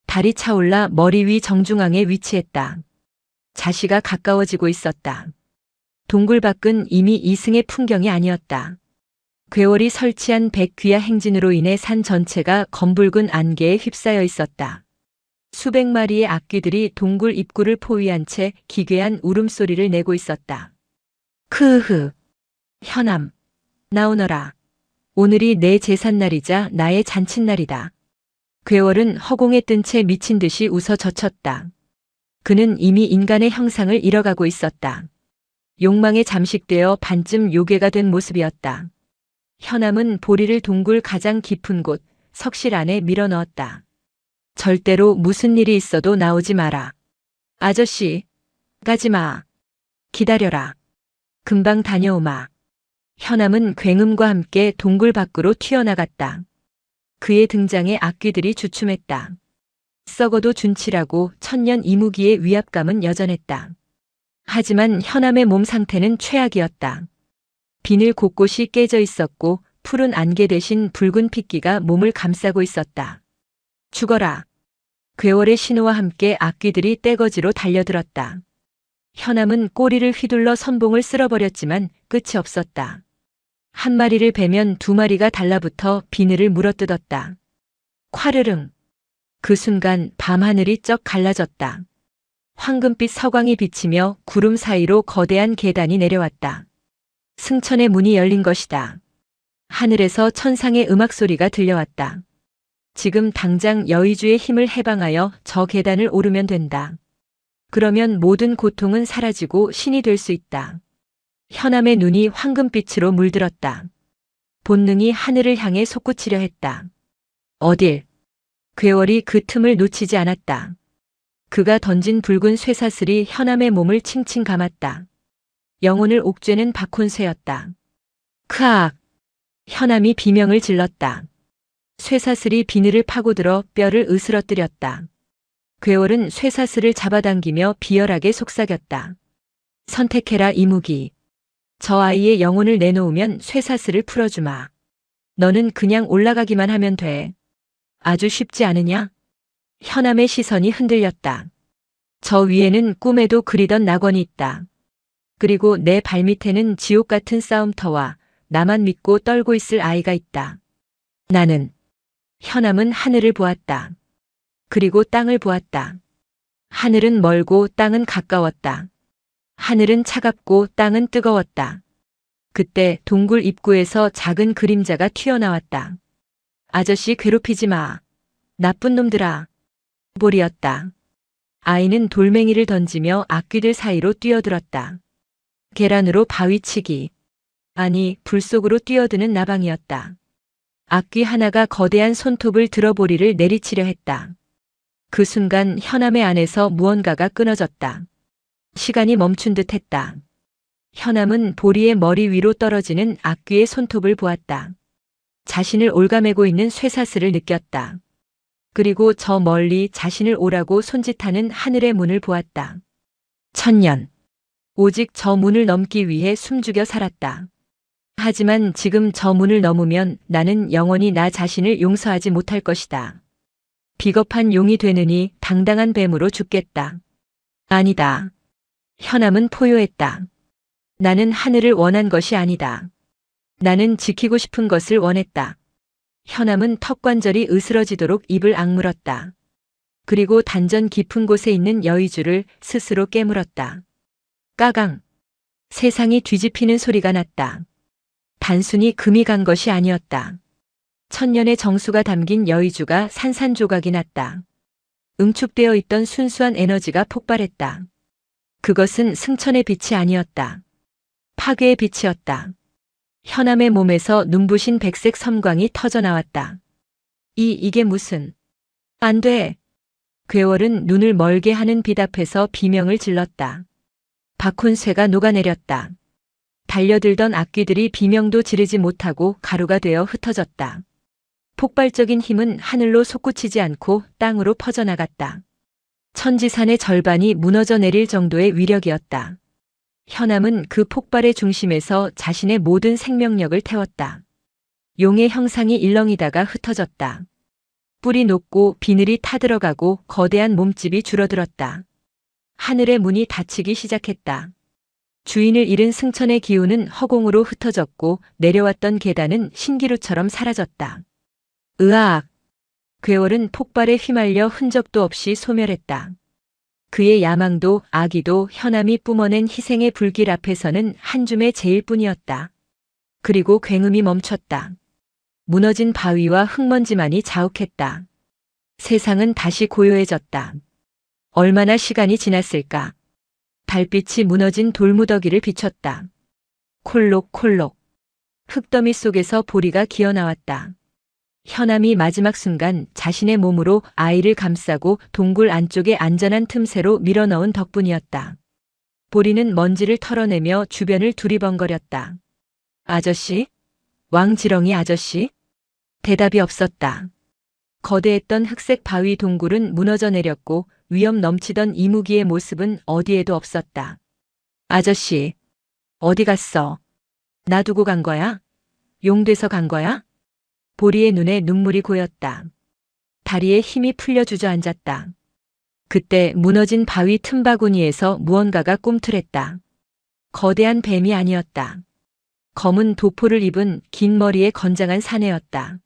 달이 차올라 머리 위 정중앙에 위치했다. 자시가 가까워지고 있었다. 동굴 밖은 이미 이승의 풍경이 아니었다. 괴월이 설치한 백귀야 행진으로 인해 산 전체가 검붉은 안개에 휩싸여 있었다. 수백 마리의 악귀들이 동굴 입구를 포위한 채 기괴한 울음소리를 내고 있었다. 크흐. 현암. 나오너라. 오늘이 내 제삿날이자 나의 잔칫날이다. 괴월은 허공에 뜬 채 미친 듯이 웃어 젖혔다. 그는 이미 인간의 형상을 잃어가고 있었다. 욕망에 잠식되어 반쯤 요괴가 된 모습이었다. 현암은 보리를 동굴 가장 깊은 곳, 석실 안에 밀어넣었다. 절대로 무슨 일이 있어도 나오지 마라. 아저씨, 가지 마. 기다려라. 금방 다녀오마. 현암은 굉음과 함께 동굴 밖으로 튀어나갔다. 그의 등장에 악귀들이 주춤했다. 썩어도 준치라고 천년 이무기의 위압감은 여전했다. 하지만 현암의 몸 상태는 최악이었다. 비늘 곳곳이 깨져 있었고 푸른 안개 대신 붉은 핏기가 몸을 감싸고 있었다. 죽어라. 괴월의 신호와 함께 악귀들이 떼거지로 달려들었다. 현암은 꼬리를 휘둘러 선봉을 쓸어버렸지만 끝이 없었다. 한 마리를 베면 두 마리가 달라붙어 비늘을 물어뜯었다. 콰르릉. 그 순간 밤하늘이 쩍 갈라졌다. 황금빛 서광이 비치며 구름 사이로 거대한 계단이 내려왔다. 승천의 문이 열린 것이다. 하늘에서 천상의 음악 소리가 들려왔다. 지금 당장 여의주의 힘을 해방하여 저 계단을 오르면 된다. 그러면 모든 고통은 사라지고 신이 될 수 있다. 현암의 눈이 황금빛으로 물들었다. 본능이 하늘을 향해 솟구치려 했다. 어딜? 괴월이 그 틈을 놓치지 않았다. 그가 던진 붉은 쇠사슬이 현암의 몸을 칭칭 감았다. 영혼을 옥죄는 박혼쇠였다. 크악! 현암이 비명을 질렀다. 쇠사슬이 비늘을 파고들어 뼈를 으스러뜨렸다. 괴월은 쇠사슬을 잡아당기며 비열하게 속삭였다. 선택해라 이무기. 저 아이의 영혼을 내놓으면 쇠사슬을 풀어주마. 너는 그냥 올라가기만 하면 돼. 아주 쉽지 않으냐? 현암의 시선이 흔들렸다. 저 위에는 꿈에도 그리던 낙원이 있다. 그리고 내 발밑에는 지옥 같은 싸움터와 나만 믿고 떨고 있을 아이가 있다. 나는. 현암은 하늘을 보았다. 그리고 땅을 보았다. 하늘은 멀고 땅은 가까웠다. 하늘은 차갑고 땅은 뜨거웠다. 그때 동굴 입구에서 작은 그림자가 튀어나왔다. 아저씨 괴롭히지 마. 나쁜 놈들아. 볼이었다. 아이는 돌멩이를 던지며 악귀들 사이로 뛰어들었다. 계란으로 바위치기. 아니, 불 속으로 뛰어드는 나방이었다. 악귀 하나가 거대한 손톱을 들어 보리를 내리치려 했다. 그 순간 현암의 안에서 무언가가 끊어졌다. 시간이 멈춘 듯 했다. 현암은 보리의 머리 위로 떨어지는 악귀의 손톱을 보았다. 자신을 올가매고 있는 쇠사슬을 느꼈다. 그리고 저 멀리 자신을 오라고 손짓하는 하늘의 문을 보았다. 천년. 오직 저 문을 넘기 위해 숨죽여 살았다. 하지만 지금 저 문을 넘으면 나는 영원히 나 자신을 용서하지 못할 것이다. 비겁한 용이 되느니 당당한 뱀으로 죽겠다. 아니다. 현암은 포효했다. 나는 하늘을 원한 것이 아니다. 나는 지키고 싶은 것을 원했다. 현암은 턱관절이 으스러지도록 입을 악물었다. 그리고 단전 깊은 곳에 있는 여의주를 스스로 깨물었다. 까강. 세상이 뒤집히는 소리가 났다. 단순히 금이 간 것이 아니었다. 천년의 정수가 담긴 여의주가 산산조각이 났다. 응축되어 있던 순수한 에너지가 폭발했다. 그것은 승천의 빛이 아니었다. 파괴의 빛이었다. 현암의 몸에서 눈부신 백색 섬광이 터져나왔다. 이게 무슨... 안 돼. 괴월은 눈을 멀게 하는 빛 앞에서 비명을 질렀다. 박혼쇠가 녹아내렸다. 달려들던 악귀들이 비명도 지르지 못하고 가루가 되어 흩어졌다. 폭발적인 힘은 하늘로 솟구치지 않고 땅으로 퍼져나갔다. 천지산의 절반이 무너져 내릴 정도의 위력이었다. 현암은 그 폭발의 중심에서 자신의 모든 생명력을 태웠다. 용의 형상이 일렁이다가 흩어졌다. 뿔이 녹고 비늘이 타들어가고 거대한 몸집이 줄어들었다. 하늘의 문이 닫히기 시작했다. 주인을 잃은 승천의 기운은 허공으로 흩어졌고 내려왔던 계단은 신기루처럼 사라졌다. 으악! 괴월은 폭발에 휘말려 흔적도 없이 소멸했다. 그의 야망도 악의도 현암이 뿜어낸 희생의 불길 앞에서는 한 줌의 재일 뿐이었다. 그리고 굉음이 멈췄다. 무너진 바위와 흙먼지만이 자욱했다. 세상은 다시 고요해졌다. 얼마나 시간이 지났을까? 달빛이 무너진 돌무더기를 비췄다. 콜록콜록. 흙더미 속에서 보리가 기어나왔다. 현암이 마지막 순간 자신의 몸으로 아이를 감싸고 동굴 안쪽의 안전한 틈새로 밀어넣은 덕분이었다. 보리는 먼지를 털어내며 주변을 두리번거렸다. 아저씨? 왕지렁이 아저씨? 대답이 없었다. 거대했던 흑색 바위 동굴은 무너져 내렸고 위험 넘치던 이무기의 모습은 어디에도 없었다. 아저씨, 어디 갔어? 놔두고 간 거야? 용돼서 간 거야? 보리의 눈에 눈물이 고였다. 다리에 힘이 풀려 주저앉았다. 그때 무너진 바위 틈바구니에서 무언가가 꿈틀했다. 거대한 뱀이 아니었다. 검은 도포를 입은 긴 머리의 건장한 사내였다.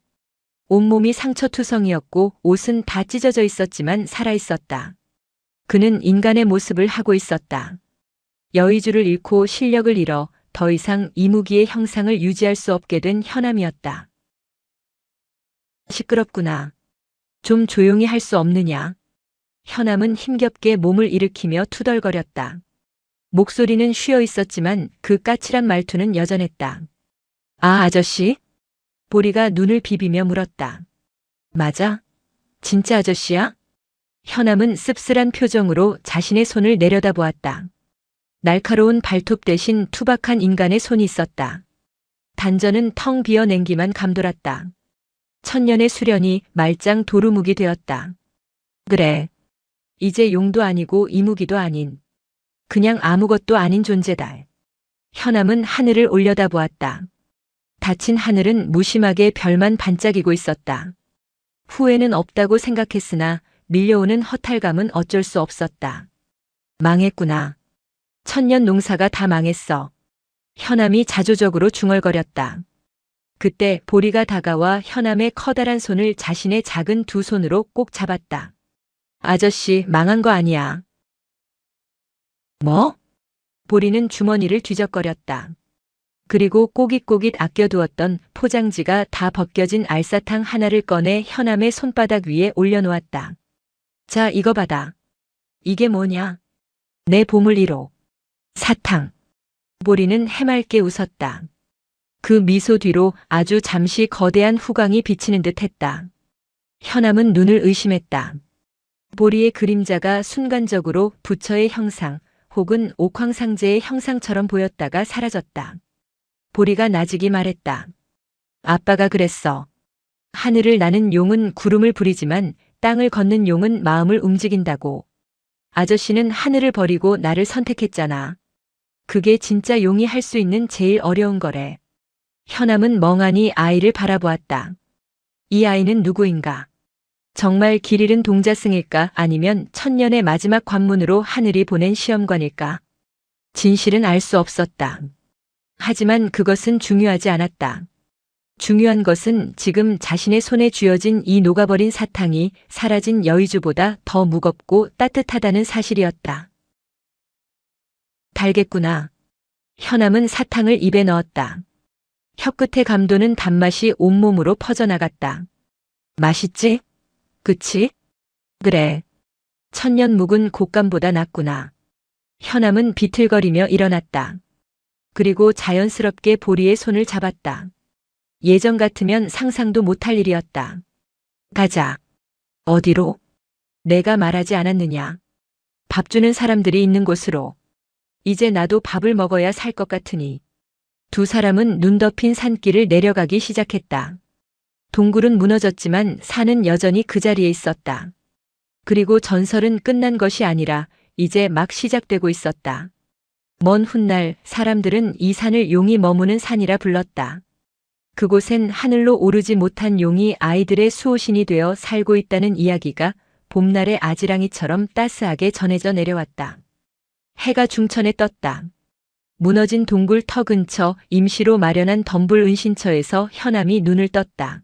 온몸이 상처투성이었고 옷은 다 찢어져 있었지만 살아있었다. 그는 인간의 모습을 하고 있었다. 여의주를 잃고 실력을 잃어 더 이상 이무기의 형상을 유지할 수 없게 된 현암이었다. 시끄럽구나. 좀 조용히 할 수 없느냐? 현암은 힘겹게 몸을 일으키며 투덜거렸다. 목소리는 쉬어 있었지만 그 까칠한 말투는 여전했다. 아, 아저씨? 보리가 눈을 비비며 물었다. 맞아? 진짜 아저씨야? 현암은 씁쓸한 표정으로 자신의 손을 내려다보았다. 날카로운 발톱 대신 투박한 인간의 손이 있었다. 단전은 텅 비어 냉기만 감돌았다. 천년의 수련이 말짱 도루묵이 되었다. 그래. 이제 용도 아니고 이무기도 아닌. 그냥 아무것도 아닌 존재다. 현암은 하늘을 올려다보았다. 닫힌 하늘은 무심하게 별만 반짝이고 있었다. 후회는 없다고 생각했으나 밀려오는 허탈감은 어쩔 수 없었다. 망했구나. 천년 농사가 다 망했어. 현암이 자조적으로 중얼거렸다. 그때 보리가 다가와 현암의 커다란 손을 자신의 작은 두 손으로 꼭 잡았다. 아저씨, 망한 거 아니야. 뭐? 보리는 주머니를 뒤적거렸다. 그리고 꼬깃꼬깃 아껴두었던 포장지가 다 벗겨진 알사탕 하나를 꺼내 현암의 손바닥 위에 올려놓았다. 자, 이거 받아. 이게 뭐냐? 내 보물 1호. 사탕. 보리는 해맑게 웃었다. 그 미소 뒤로 아주 잠시 거대한 후광이 비치는 듯 했다. 현암은 눈을 의심했다. 보리의 그림자가 순간적으로 부처의 형상 혹은 옥황상제의 형상처럼 보였다가 사라졌다. 보리가 나직이 말했다. 아빠가 그랬어. 하늘을 나는 용은 구름을 부리지만 땅을 걷는 용은 마음을 움직인다고. 아저씨는 하늘을 버리고 나를 선택했잖아. 그게 진짜 용이 할 수 있는 제일 어려운 거래. 현암은 멍하니 아이를 바라보았다. 이 아이는 누구인가? 정말 길 잃은 동자승일까 아니면 천년의 마지막 관문으로 하늘이 보낸 시험관일까? 진실은 알 수 없었다. 하지만 그것은 중요하지 않았다. 중요한 것은 지금 자신의 손에 쥐어진 이 녹아버린 사탕이 사라진 여의주보다 더 무겁고 따뜻하다는 사실이었다. 달겠구나. 현암은 사탕을 입에 넣었다. 혀끝의 감도는 단맛이 온몸으로 퍼져나갔다. 맛있지? 그치? 그래. 천년 묵은 곶감보다 낫구나. 현암은 비틀거리며 일어났다. 그리고 자연스럽게 보리의 손을 잡았다. 예전 같으면 상상도 못할 일이었다. 가자. 어디로? 내가 말하지 않았느냐. 밥 주는 사람들이 있는 곳으로. 이제 나도 밥을 먹어야 살 것 같으니. 두 사람은 눈 덮인 산길을 내려가기 시작했다. 동굴은 무너졌지만 산은 여전히 그 자리에 있었다. 그리고 전설은 끝난 것이 아니라 이제 막 시작되고 있었다. 먼 훗날 사람들은 이 산을 용이 머무는 산이라 불렀다. 그곳엔 하늘로 오르지 못한 용이 아이들의 수호신이 되어 살고 있다는 이야기가 봄날의 아지랑이처럼 따스하게 전해져 내려왔다. 해가 중천에 떴다. 무너진 동굴 터 근처 임시로 마련한 덤불 은신처에서 현암이 눈을 떴다.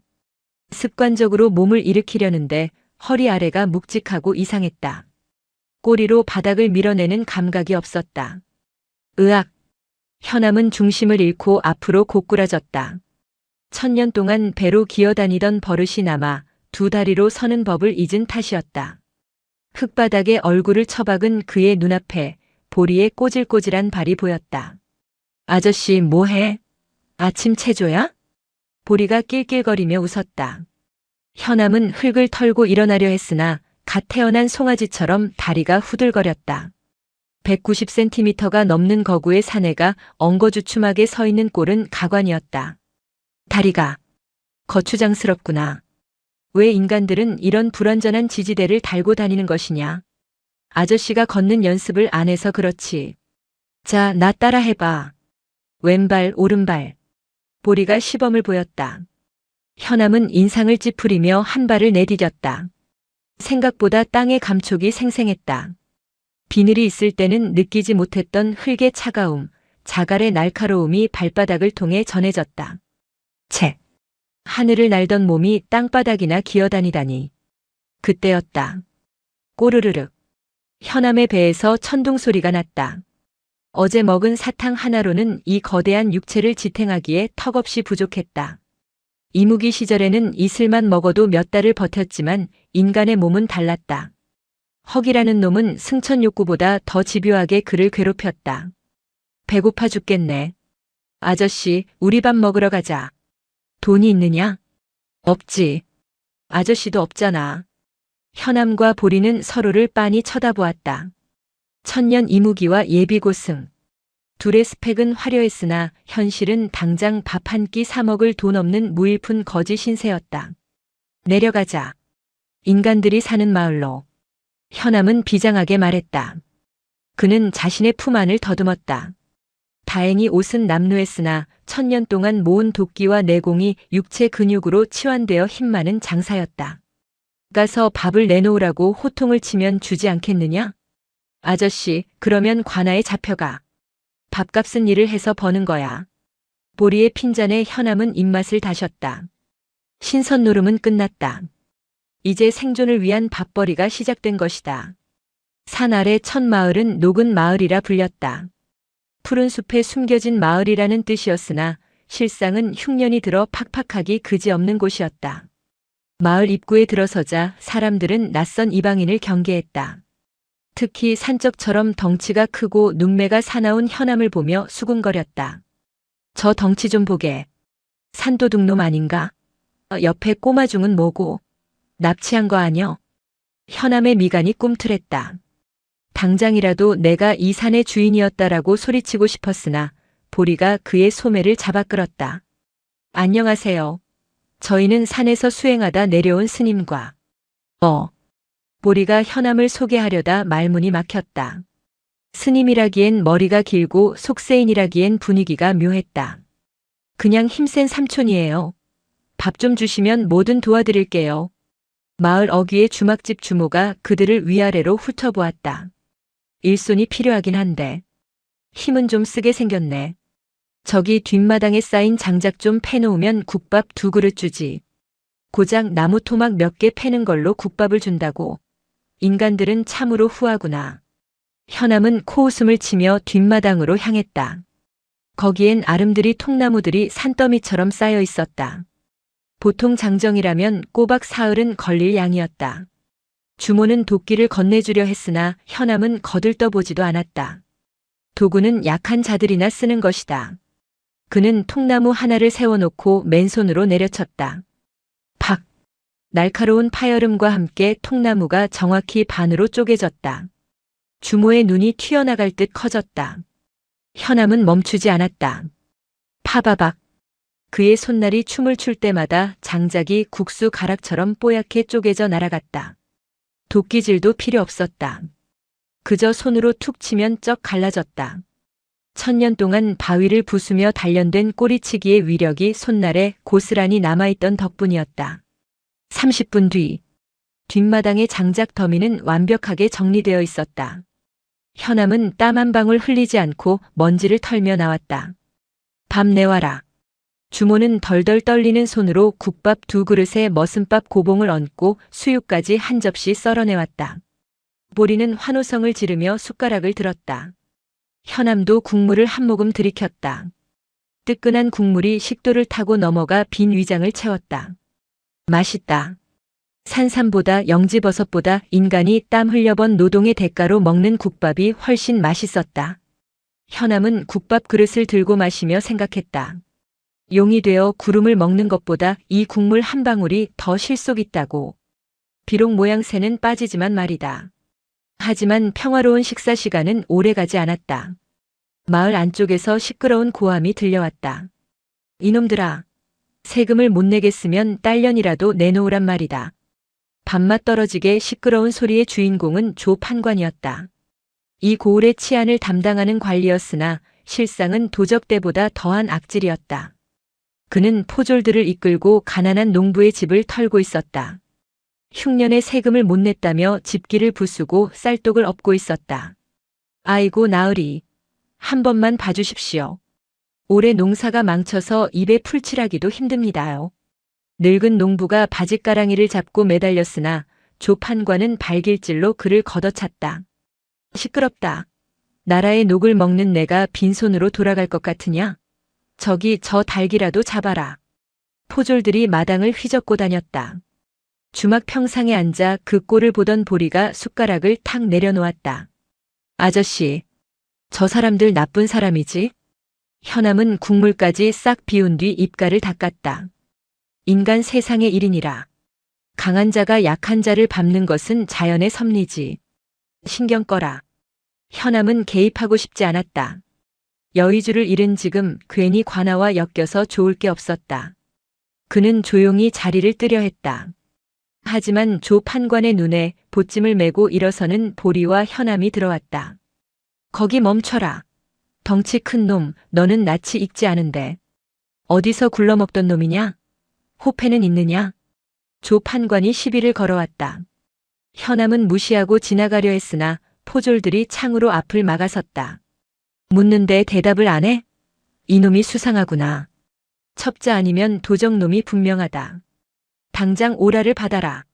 습관적으로 몸을 일으키려는데 허리 아래가 묵직하고 이상했다. 꼬리로 바닥을 밀어내는 감각이 없었다. 으악! 현암은 중심을 잃고 앞으로 고꾸라졌다. 천년 동안 배로 기어다니던 버릇이 남아 두 다리로 서는 법을 잊은 탓이었다. 흙바닥에 얼굴을 처박은 그의 눈앞에 보리의 꼬질꼬질한 발이 보였다. 아저씨 뭐해? 아침 체조야? 보리가 낄낄거리며 웃었다. 현암은 흙을 털고 일어나려 했으나 갓 태어난 송아지처럼 다리가 후들거렸다. 190cm가 넘는 거구의 사내가 엉거주춤하게 서 있는 꼴은 가관이었다. 다리가 거추장스럽구나. 왜 인간들은 이런 불완전한 지지대를 달고 다니는 것이냐? 아저씨가 걷는 연습을 안 해서 그렇지. 자, 나 따라 해봐. 왼발, 오른발. 보리가 시범을 보였다. 현암은 인상을 찌푸리며 한 발을 내디뎠다. 생각보다 땅의 감촉이 생생했다. 비늘이 있을 때는 느끼지 못했던 흙의 차가움, 자갈의 날카로움이 발바닥을 통해 전해졌다. 채! 하늘을 날던 몸이 땅바닥이나 기어다니다니. 그때였다. 꼬르르륵. 현암의 배에서 천둥 소리가 났다. 어제 먹은 사탕 하나로는 이 거대한 육체를 지탱하기에 턱없이 부족했다. 이무기 시절에는 이슬만 먹어도 몇 달을 버텼지만 인간의 몸은 달랐다. 헉이라는 놈은 승천 욕구보다 더 집요하게 그를 괴롭혔다. 배고파 죽겠네. 아저씨, 우리 밥 먹으러 가자. 돈이 있느냐? 없지. 아저씨도 없잖아. 현암과 보리는 서로를 빤히 쳐다보았다. 천년 이무기와 예비고승. 둘의 스펙은 화려했으나 현실은 당장 밥 한 끼 사 먹을 돈 없는 무일푼 거지 신세였다. 내려가자. 인간들이 사는 마을로. 현암은 비장하게 말했다. 그는 자신의 품 안을 더듬었다. 다행히 옷은 남루했으나 천년 동안 모은 도끼와 내공이 육체 근육으로 치환되어 힘많은 장사였다. 가서 밥을 내놓으라고 호통을 치면 주지 않겠느냐? 아저씨, 그러면 관아에 잡혀가. 밥값은 일을 해서 버는 거야. 보리의 핀잔에 현암은 입맛을 다셨다. 신선 노름은 끝났다. 이제 생존을 위한 밥벌이가 시작된 것이다. 산 아래 첫 마을은 녹은 마을이라 불렸다. 푸른 숲에 숨겨진 마을이라는 뜻이었으나 실상은 흉년이 들어 팍팍하기 그지없는 곳이었다. 마을 입구에 들어서자 사람들은 낯선 이방인을 경계했다. 특히 산적처럼 덩치가 크고 눈매가 사나운 현암을 보며 수군거렸다. 저 덩치 좀 보게. 산도둑놈 아닌가? 옆에 꼬마중은 뭐고? 납치한 거 아뇨? 현암의 미간이 꿈틀했다. 당장이라도 내가 이 산의 주인이었다라고 소리치고 싶었으나 보리가 그의 소매를 잡아 끌었다. 안녕하세요. 저희는 산에서 수행하다 내려온 스님과. 보리가 현암을 소개하려다 말문이 막혔다. 스님이라기엔 머리가 길고 속세인이라기엔 분위기가 묘했다. 그냥 힘센 삼촌이에요. 밥 좀 주시면 뭐든 도와드릴게요. 마을 어귀의 주막집 주모가 그들을 위아래로 훑어보았다. 일손이 필요하긴 한데 힘은 좀 쓰게 생겼네. 저기 뒷마당에 쌓인 장작 좀 패놓으면 국밥 2그릇 주지. 고작 나무 토막 몇 개 패는 걸로 국밥을 준다고. 인간들은 참으로 후하구나. 현암은 코웃음을 치며 뒷마당으로 향했다. 거기엔 아름드리 통나무들이 산더미처럼 쌓여 있었다. 보통 장정이라면 꼬박 사흘은 걸릴 양이었다. 주모는 도끼를 건네주려 했으나 현암은 거들떠보지도 않았다. 도구는 약한 자들이나 쓰는 것이다. 그는 통나무 하나를 세워놓고 맨손으로 내려쳤다. 박! 날카로운 파열음과 함께 통나무가 정확히 반으로 쪼개졌다. 주모의 눈이 튀어나갈 듯 커졌다. 현암은 멈추지 않았다. 파바박! 그의 손날이 춤을 출 때마다 장작이 국수 가락처럼 뽀얗게 쪼개져 날아갔다. 도끼질도 필요 없었다. 그저 손으로 툭 치면 쩍 갈라졌다. 1000년 동안 바위를 부수며 단련된 꼬리치기의 위력이 손날에 고스란히 남아있던 덕분이었다. 30분 뒤, 뒷마당의 장작 더미는 완벽하게 정리되어 있었다. 현암은 땀 한 방울 흘리지 않고 먼지를 털며 나왔다. 밥 내와라. 주모는 덜덜 떨리는 손으로 국밥 2그릇에 머슴밥 고봉을 얹고 수육까지 한 접시 썰어내왔다. 보리는 환호성을 지르며 숟가락을 들었다. 현암도 국물을 한 모금 들이켰다. 뜨끈한 국물이 식도를 타고 넘어가 빈 위장을 채웠다. 맛있다. 산삼보다 영지버섯보다 인간이 땀 흘려번 노동의 대가로 먹는 국밥이 훨씬 맛있었다. 현암은 국밥 그릇을 들고 마시며 생각했다. 용이 되어 구름을 먹는 것보다 이 국물 한 방울이 더 실속 있다고. 비록 모양새는 빠지지만 말이다. 하지만 평화로운 식사 시간은 오래가지 않았다. 마을 안쪽에서 시끄러운 고함이 들려왔다. 이놈들아, 세금을 못 내겠으면 딸년이라도 내놓으란 말이다. 밥맛 떨어지게 시끄러운 소리의 주인공은 조 판관이었다. 이 고을의 치안을 담당하는 관리였으나 실상은 도적대보다 더한 악질이었다. 그는 포졸들을 이끌고 가난한 농부의 집을 털고 있었다. 흉년에 세금을 못 냈다며 집기를 부수고 쌀독을 엎고 있었다. 아이고 나으리, 한 번만 봐주십시오. 올해 농사가 망쳐서 입에 풀칠하기도 힘듭니다요. 늙은 농부가 바짓가랑이를 잡고 매달렸으나 조 판관은 발길질로 그를 걷어찼다. 시끄럽다. 나라의 녹을 먹는 내가 빈손으로 돌아갈 것 같으냐? 저기 저 닭이라도 잡아라. 포졸들이 마당을 휘젓고 다녔다. 주막 평상에 앉아 그 꼴을 보던 보리가 숟가락을 탁 내려놓았다. 아저씨, 저 사람들 나쁜 사람이지? 현암은 국물까지 싹 비운 뒤 입가를 닦았다. 인간 세상의 일이니라. 강한 자가 약한 자를 밟는 것은 자연의 섭리지. 신경 꺼라. 현암은 개입하고 싶지 않았다. 여의주를 잃은 지금 괜히 관아와 엮여서 좋을 게 없었다. 그는 조용히 자리를 뜨려 했다. 하지만 조 판관의 눈에 보찜을 메고 일어서는 보리와 현암이 들어왔다. 거기 멈춰라. 덩치 큰 놈, 너는 낯이 익지 않은데. 어디서 굴러먹던 놈이냐? 호패는 있느냐? 조 판관이 시비를 걸어왔다. 현암은 무시하고 지나가려 했으나 포졸들이 창으로 앞을 막아섰다. 묻는데 대답을 안 해? 이놈이 수상하구나. 첩자 아니면 도적놈이 분명하다. 당장 오라를 받아라.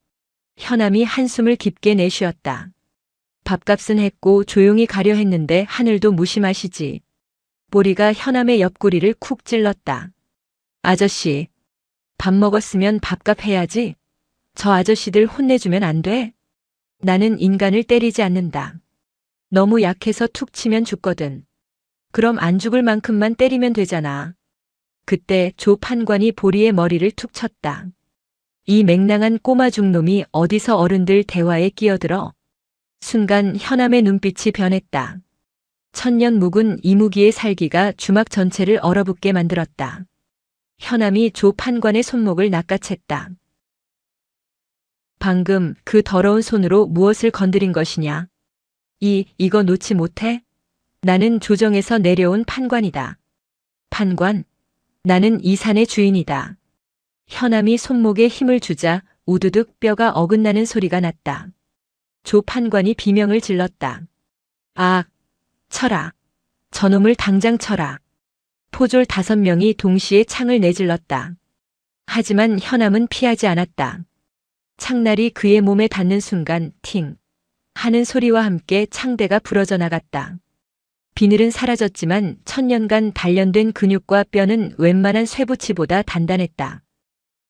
현암이 한숨을 깊게 내쉬었다. 밥값은 했고 조용히 가려 했는데 하늘도 무심하시지. 보리가 현암의 옆구리를 쿡 찔렀다. 아저씨, 밥 먹었으면 밥값 해야지. 저 아저씨들 혼내주면 안 돼? 나는 인간을 때리지 않는다. 너무 약해서 툭 치면 죽거든. 그럼 안 죽을 만큼만 때리면 되잖아. 그때 조 판관이 보리의 머리를 툭 쳤다. 이 맹랑한 꼬마 중놈이 어디서 어른들 대화에 끼어들어. 순간 현암의 눈빛이 변했다. 천년 묵은 이무기의 살기가 주막 전체를 얼어붙게 만들었다. 현암이 조 판관의 손목을 낚아챘다. 방금 그 더러운 손으로 무엇을 건드린 것이냐? 이거 놓지 못해? 나는 조정에서 내려온 판관이다. 판관? 나는 이 산의 주인이다. 현암이 손목에 힘을 주자 우두둑 뼈가 어긋나는 소리가 났다. 조 판관이 비명을 질렀다. 아, 쳐라. 저놈을 당장 쳐라. 포졸 5명이 동시에 창을 내질렀다. 하지만 현암은 피하지 않았다. 창날이 그의 몸에 닿는 순간 팅 하는 소리와 함께 창대가 부러져 나갔다. 비늘은 사라졌지만 천년간 단련된 근육과 뼈는 웬만한 쇠붙이보다 단단했다.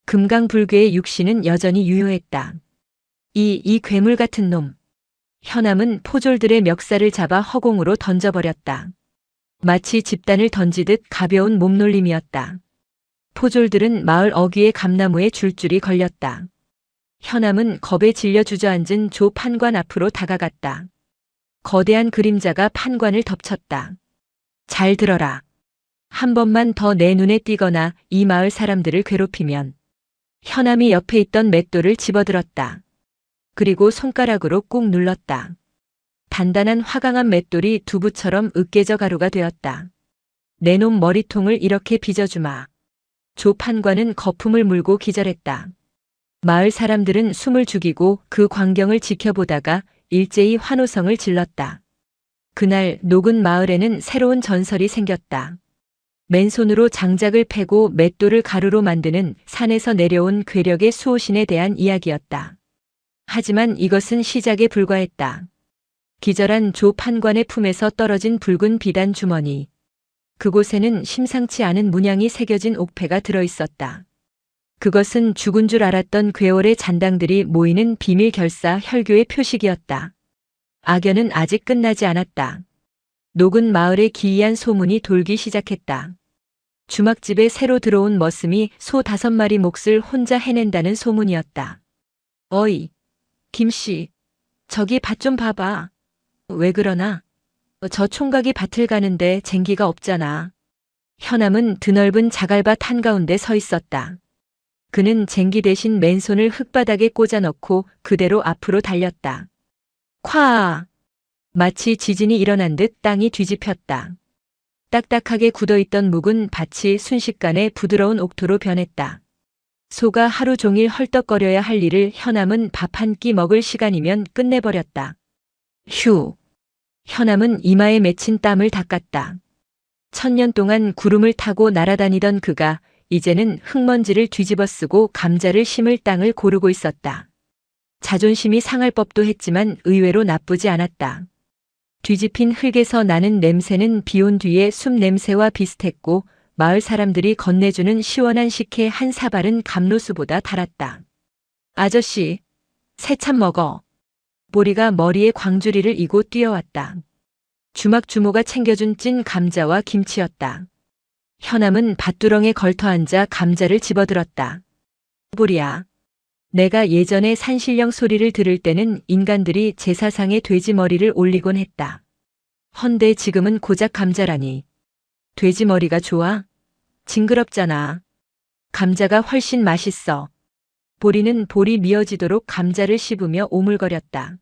금강불괴의 육신은 여전히 유효했다. 이 괴물 같은 놈. 현암은 포졸들의 멱살을 잡아 허공으로 던져버렸다. 마치 집단을 던지듯 가벼운 몸놀림이었다. 포졸들은 마을 어귀의 감나무에 줄줄이 걸렸다. 현암은 겁에 질려 주저앉은 조 판관 앞으로 다가갔다. 거대한 그림자가 판관을 덮쳤다. 잘 들어라. 한 번만 더 내 눈에 띄거나 이 마을 사람들을 괴롭히면. 현암이 옆에 있던 맷돌을 집어들었다. 그리고 손가락으로 꾹 눌렀다. 단단한 화강한 맷돌이 두부처럼 으깨져 가루가 되었다. 내 놈 머리통을 이렇게 빚어주마. 조 판관은 거품을 물고 기절했다. 마을 사람들은 숨을 죽이고 그 광경을 지켜보다가 일제히 환호성을 질렀다. 그날 녹은 마을에는 새로운 전설이 생겼다. 맨손으로 장작을 패고 맷돌을 가루로 만드는 산에서 내려온 괴력의 수호신에 대한 이야기였다. 하지만 이것은 시작에 불과했다. 기절한 조 판관의 품에서 떨어진 붉은 비단 주머니. 그곳에는 심상치 않은 문양이 새겨진 옥패가 들어있었다. 그것은 죽은 줄 알았던 괴월의 잔당들이 모이는 비밀 결사 혈교의 표식이었다. 악연은 아직 끝나지 않았다. 녹은 마을에 기이한 소문이 돌기 시작했다. 주막집에 새로 들어온 머슴이 소 5마리 몫을 혼자 해낸다는 소문이었다. 어이, 김씨, 저기 밭 좀 봐봐. 왜 그러나? 저 총각이 밭을 가는데 쟁기가 없잖아. 현암은 드넓은 자갈밭 한가운데 서 있었다. 그는 쟁기 대신 맨손을 흙바닥에 꽂아 넣고 그대로 앞으로 달렸다. 콱! 마치 지진이 일어난 듯 땅이 뒤집혔다. 딱딱하게 굳어있던 묵은 밭이 순식간에 부드러운 옥토로 변했다. 소가 하루 종일 헐떡거려야 할 일을 현암은 밥 한 끼 먹을 시간이면 끝내버렸다. 휴! 현암은 이마에 맺힌 땀을 닦았다. 1000년 동안 구름을 타고 날아다니던 그가 이제는 흙먼지를 뒤집어 쓰고 감자를 심을 땅을 고르고 있었다. 자존심이 상할 법도 했지만 의외로 나쁘지 않았다. 뒤집힌 흙에서 나는 냄새는 비온 뒤의 숲 냄새와 비슷했고 마을 사람들이 건네주는 시원한 식혜 한 사발은 감로수보다 달았다. 아저씨, 새참 먹어. 보리가 머리에 광주리를 이고 뛰어왔다. 주막 주모가 챙겨준 찐 감자와 김치였다. 현암은 밭두렁에 걸터앉아 감자를 집어들었다. 보리야, 내가 예전에 산신령 소리를 들을 때는 인간들이 제사상에 돼지 머리를 올리곤 했다. 헌데 지금은 고작 감자라니. 돼지 머리가 좋아? 징그럽잖아. 감자가 훨씬 맛있어. 보리는 볼이 미어지도록 감자를 씹으며 오물거렸다.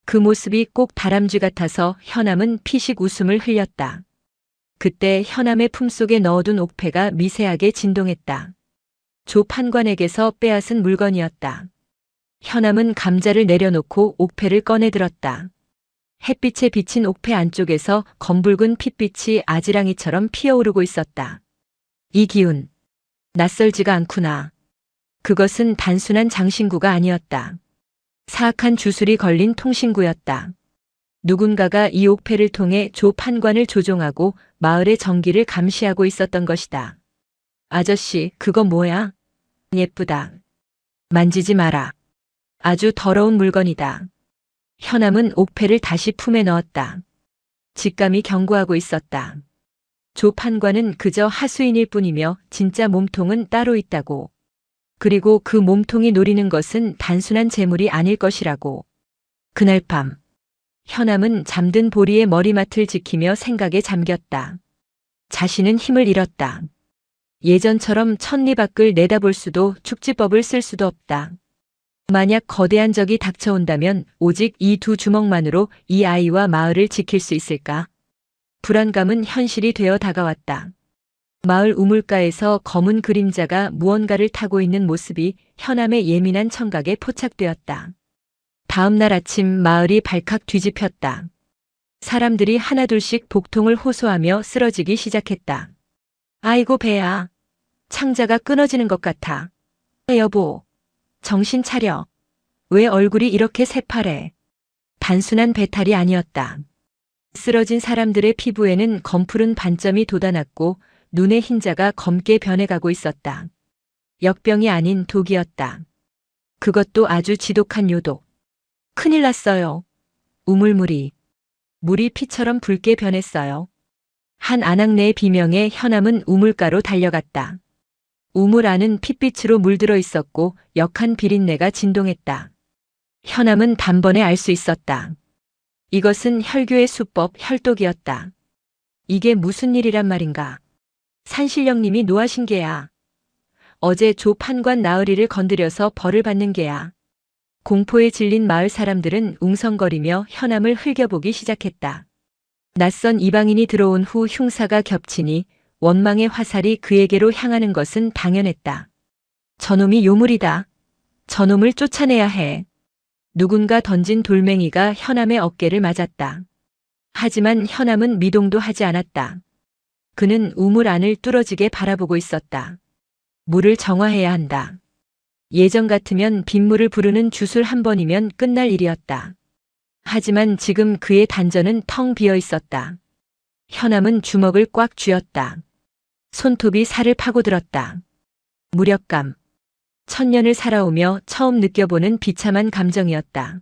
그 모습이 꼭 다람쥐 같아서 현암은 피식 웃음을 흘렸다. 그때 현암의 품속에 넣어둔 옥패가 미세하게 진동했다. 조 판관에게서 빼앗은 물건이었다. 현암은 감자를 내려놓고 옥패를 꺼내들었다. 햇빛에 비친 옥패 안쪽에서 검붉은 핏빛이 아지랑이처럼 피어오르고 있었다. 이 기운, 낯설지가 않구나. 그것은 단순한 장신구가 아니었다. 사악한 주술이 걸린 통신구였다. 누군가가 이 옥패를 통해 조 판관을 조종하고 마을의 정기를 감시하고 있었던 것이다. 아저씨, 그거 뭐야? 예쁘다. 만지지 마라. 아주 더러운 물건이다. 현암은 옥패를 다시 품에 넣었다. 직감이 경고하고 있었다. 조 판관은 그저 하수인일 뿐이며 진짜 몸통은 따로 있다고. 그리고 그 몸통이 노리는 것은 단순한 재물이 아닐 것이라고. 그날 밤, 현암은 잠든 보리의 머리맡을 지키며 생각에 잠겼다. 자신은 힘을 잃었다. 예전처럼 천리 밖을 내다볼 수도 축지법을 쓸 수도 없다. 만약 거대한 적이 닥쳐온다면 오직 이 2 주먹만으로 이 아이와 마을을 지킬 수 있을까? 불안감은 현실이 되어 다가왔다. 마을 우물가에서 검은 그림자가 무언가를 타고 있는 모습이 현암의 예민한 청각에 포착되었다. 다음 날 아침 마을이 발칵 뒤집혔다. 사람들이 하나둘씩 복통을 호소하며 쓰러지기 시작했다. 아이고 배야. 창자가 끊어지는 것 같아. 여보, 정신 차려. 왜 얼굴이 이렇게 새파래? 단순한 배탈이 아니었다. 쓰러진 사람들의 피부에는 검푸른 반점이 돋아났고 눈의 흰자가 검게 변해가고 있었다. 역병이 아닌 독이었다. 그것도 아주 지독한 요독. 큰일 났어요. 우물물이. 물이 피처럼 붉게 변했어요. 한 안악내의 비명에 현암은 우물가로 달려갔다. 우물 안은 핏빛으로 물들어 있었고 역한 비린내가 진동했다. 현암은 단번에 알 수 있었다. 이것은 혈교의 수법 혈독이었다. 이게 무슨 일이란 말인가? 산신령님이 노하신 게야. 어제 조 판관 나으리를 건드려서 벌을 받는 게야. 공포에 질린 마을 사람들은 웅성거리며 현암을 흘겨보기 시작했다. 낯선 이방인이 들어온 후 흉사가 겹치니 원망의 화살이 그에게로 향하는 것은 당연했다. 저놈이 요물이다. 저놈을 쫓아내야 해. 누군가 던진 돌멩이가 현암의 어깨를 맞았다. 하지만 현암은 미동도 하지 않았다. 그는 우물 안을 뚫어지게 바라보고 있었다. 물을 정화해야 한다. 예전 같으면 빗물을 부르는 주술 한 번이면 끝날 일이었다. 하지만 지금 그의 단전은 텅 비어 있었다. 현암은 주먹을 꽉 쥐었다. 손톱이 살을 파고들었다. 무력감. 천년을 살아오며 처음 느껴보는 비참한 감정이었다.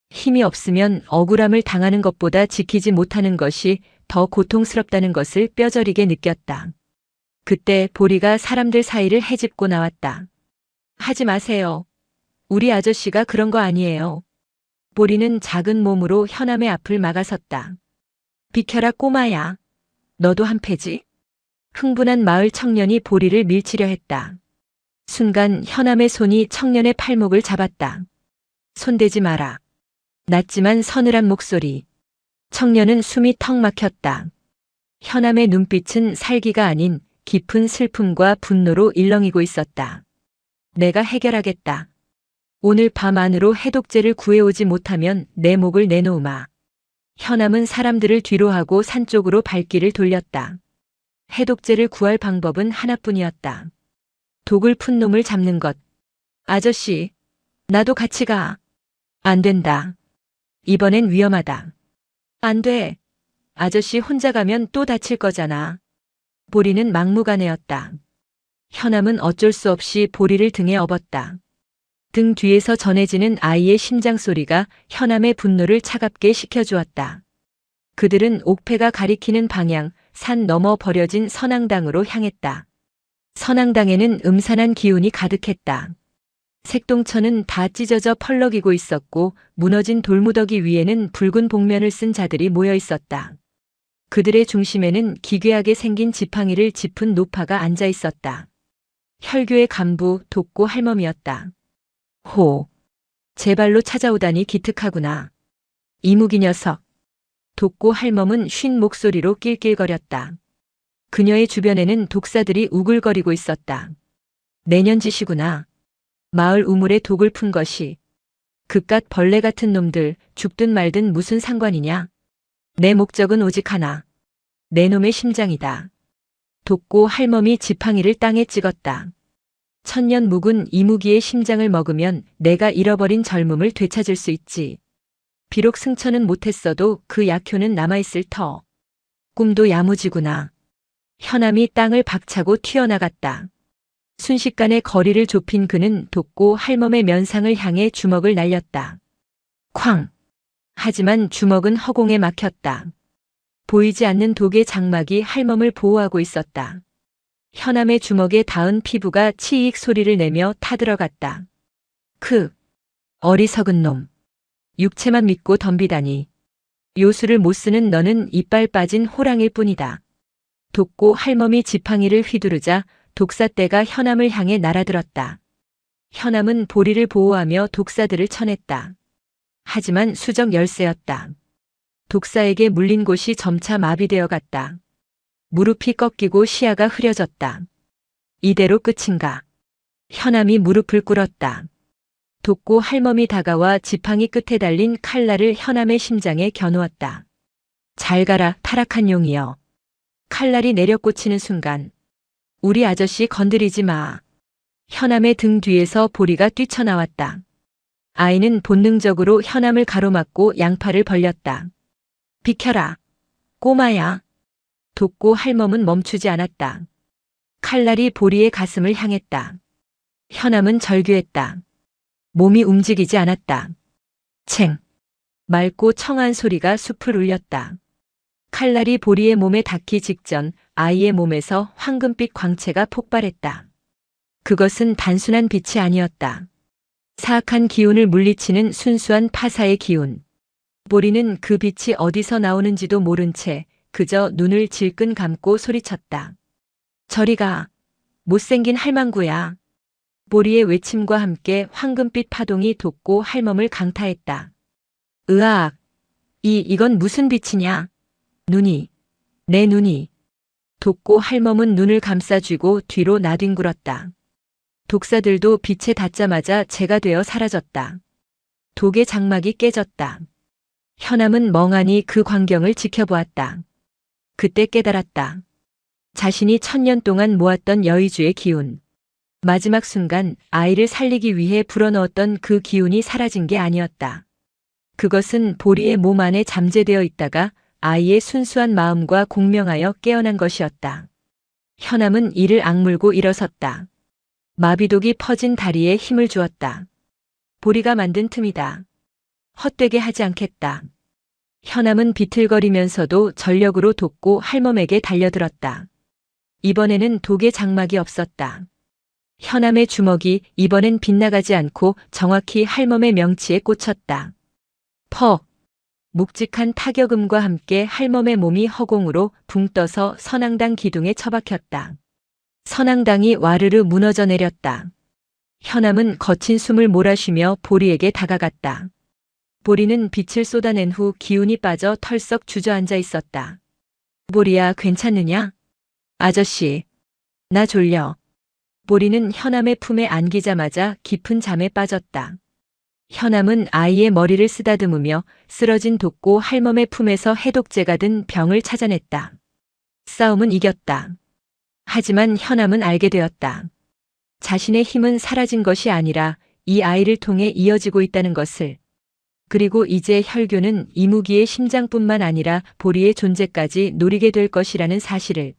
힘이 없으면 억울함을 당하는 것보다 지키지 못하는 것이 더 고통스럽다는 것을 뼈저리게 느꼈다. 그때 보리가 사람들 사이를 헤집고 나왔다. 하지 마세요. 우리 아저씨가 그런 거 아니에요. 보리는 작은 몸으로 현암의 앞을 막아섰다. 비켜라 꼬마야. 너도 한패지? 흥분한 마을 청년이 보리를 밀치려 했다. 순간 현암의 손이 청년의 팔목을 잡았다. 손대지 마라. 낮지만 서늘한 목소리. 청년은 숨이 턱 막혔다. 현암의 눈빛은 살기가 아닌 깊은 슬픔과 분노로 일렁이고 있었다. 내가 해결하겠다. 오늘 밤 안으로 해독제를 구해오지 못하면 내 목을 내놓으마. 현암은 사람들을 뒤로하고 산 쪽으로 발길을 돌렸다. 해독제를 구할 방법은 하나뿐이었다. 독을 푼 놈을 잡는 것. 아저씨, 나도 같이 가. 안 된다. 이번엔 위험하다. 안 돼. 아저씨 혼자 가면 또 다칠 거잖아. 보리는 막무가내였다. 현암은 어쩔 수 없이 보리를 등에 업었다. 등 뒤에서 전해지는 아이의 심장 소리가 현암의 분노를 차갑게 식혀주었다. 그들은 옥패가 가리키는 방향, 산 넘어 버려진 선앙당으로 향했다. 선앙당에는 음산한 기운이 가득했다. 색동천은 다 찢어져 펄럭이고 있었고 무너진 돌무더기 위에는 붉은 복면을 쓴 자들이 모여 있었다. 그들의 중심에는 기괴하게 생긴 지팡이를 짚은 노파가 앉아 있었다. 혈교의 간부 독고 할멈이었다. 호. 제 발로 찾아오다니 기특하구나. 이무기 녀석. 독고 할멈은 쉰 목소리로 낄낄거렸다. 그녀의 주변에는 독사들이 우글거리고 있었다. 내년짓이구나. 마을 우물에 독을 푼 것이. 그깟 벌레 같은 놈들 죽든 말든 무슨 상관이냐. 내 목적은 오직 하나. 내 놈의 심장이다. 독고 할멈이 지팡이를 땅에 찍었다. 천년 묵은 이무기의 심장을 먹으면 내가 잃어버린 젊음을 되찾을 수 있지. 비록 승천은 못했어도 그 약효는 남아있을 터. 꿈도 야무지구나. 현암이 땅을 박차고 튀어나갔다. 순식간에 거리를 좁힌 그는 독고 할멈의 면상을 향해 주먹을 날렸다. 쾅! 하지만 주먹은 허공에 막혔다. 보이지 않는 독의 장막이 할멈을 보호하고 있었다. 현암의 주먹에 닿은 피부가 치익 소리를 내며 타들어갔다. 어리석은 놈. 육체만 믿고 덤비다니. 요술을 못 쓰는 너는 이빨 빠진 호랑이일 뿐이다. 독고 할멈이 지팡이를 휘두르자 독사떼가 현암을 향해 날아들었다. 현암은 보리를 보호하며 독사들을 쳐냈다. 하지만 수적 열세였다. 독사에게 물린 곳이 점차 마비되어 갔다. 무릎이 꺾이고 시야가 흐려졌다. 이대로 끝인가? 현암이 무릎을 꿇었다. 독고 할멈이 다가와 지팡이 끝에 달린 칼날을 현암의 심장에 겨누었다. 잘 가라, 타락한 용이여. 칼날이 내려 꽂히는 순간 우리 아저씨 건드리지 마. 현암의 등 뒤에서 보리가 뛰쳐나왔다. 아이는 본능적으로 현암을 가로막고 양팔을 벌렸다. 비켜라. 꼬마야. 독고 할멈은 멈추지 않았다. 칼날이 보리의 가슴을 향했다. 현암은 절규했다. 몸이 움직이지 않았다. 챙. 맑고 청한 소리가 숲을 울렸다. 칼날이 보리의 몸에 닿기 직전 아이의 몸에서 황금빛 광채가 폭발했다. 그것은 단순한 빛이 아니었다. 사악한 기운을 물리치는 순수한 파사의 기운. 보리는 그 빛이 어디서 나오는지도 모른 채 그저 눈을 질끈 감고 소리쳤다. 저리 가. 못생긴 할망구야. 보리의 외침과 함께 황금빛 파동이 돋고 할멈을 강타했다. 으악! 이건 무슨 빛이냐? 눈이. 내 눈이. 돋고 할멈은 눈을 감싸쥐고 뒤로 나뒹굴었다. 독사들도 빛에 닿자마자 재가 되어 사라졌다. 독의 장막이 깨졌다. 현암은 멍하니 그 광경을 지켜보았다. 그때 깨달았다. 자신이 1000년 동안 모았던 여의주의 기운. 마지막 순간 아이를 살리기 위해 불어넣었던 그 기운이 사라진 게 아니었다. 그것은 보리의 몸 안에 잠재되어 있다가 아이의 순수한 마음과 공명하여 깨어난 것이었다. 현암은 이를 악물고 일어섰다. 마비독이 퍼진 다리에 힘을 주었다. 보리가 만든 틈이다. 헛되게 하지 않겠다. 현암은 비틀거리면서도 전력으로 돋고 할멈에게 달려들었다. 이번에는 독의 장막이 없었다. 현암의 주먹이 이번엔 빗나가지 않고 정확히 할멈의 명치에 꽂혔다. 퍽! 묵직한 타격음과 함께 할멈의 몸이 허공으로 붕 떠서 선앙당 기둥에 처박혔다. 선앙당이 와르르 무너져 내렸다. 현암은 거친 숨을 몰아쉬며 보리에게 다가갔다. 보리는 빛을 쏟아낸 후 기운이 빠져 털썩 주저앉아 있었다. 보리야, 괜찮느냐? 아저씨, 나 졸려. 보리는 현암의 품에 안기자마자 깊은 잠에 빠졌다. 현암은 아이의 머리를 쓰다듬으며 쓰러진 독고 할멈의 품에서 해독제가 든 병을 찾아냈다. 싸움은 이겼다. 하지만 현암은 알게 되었다. 자신의 힘은 사라진 것이 아니라 이 아이를 통해 이어지고 있다는 것을. 그리고 이제 혈교는 이무기의 심장뿐만 아니라 보리의 존재까지 노리게 될 것이라는 사실을.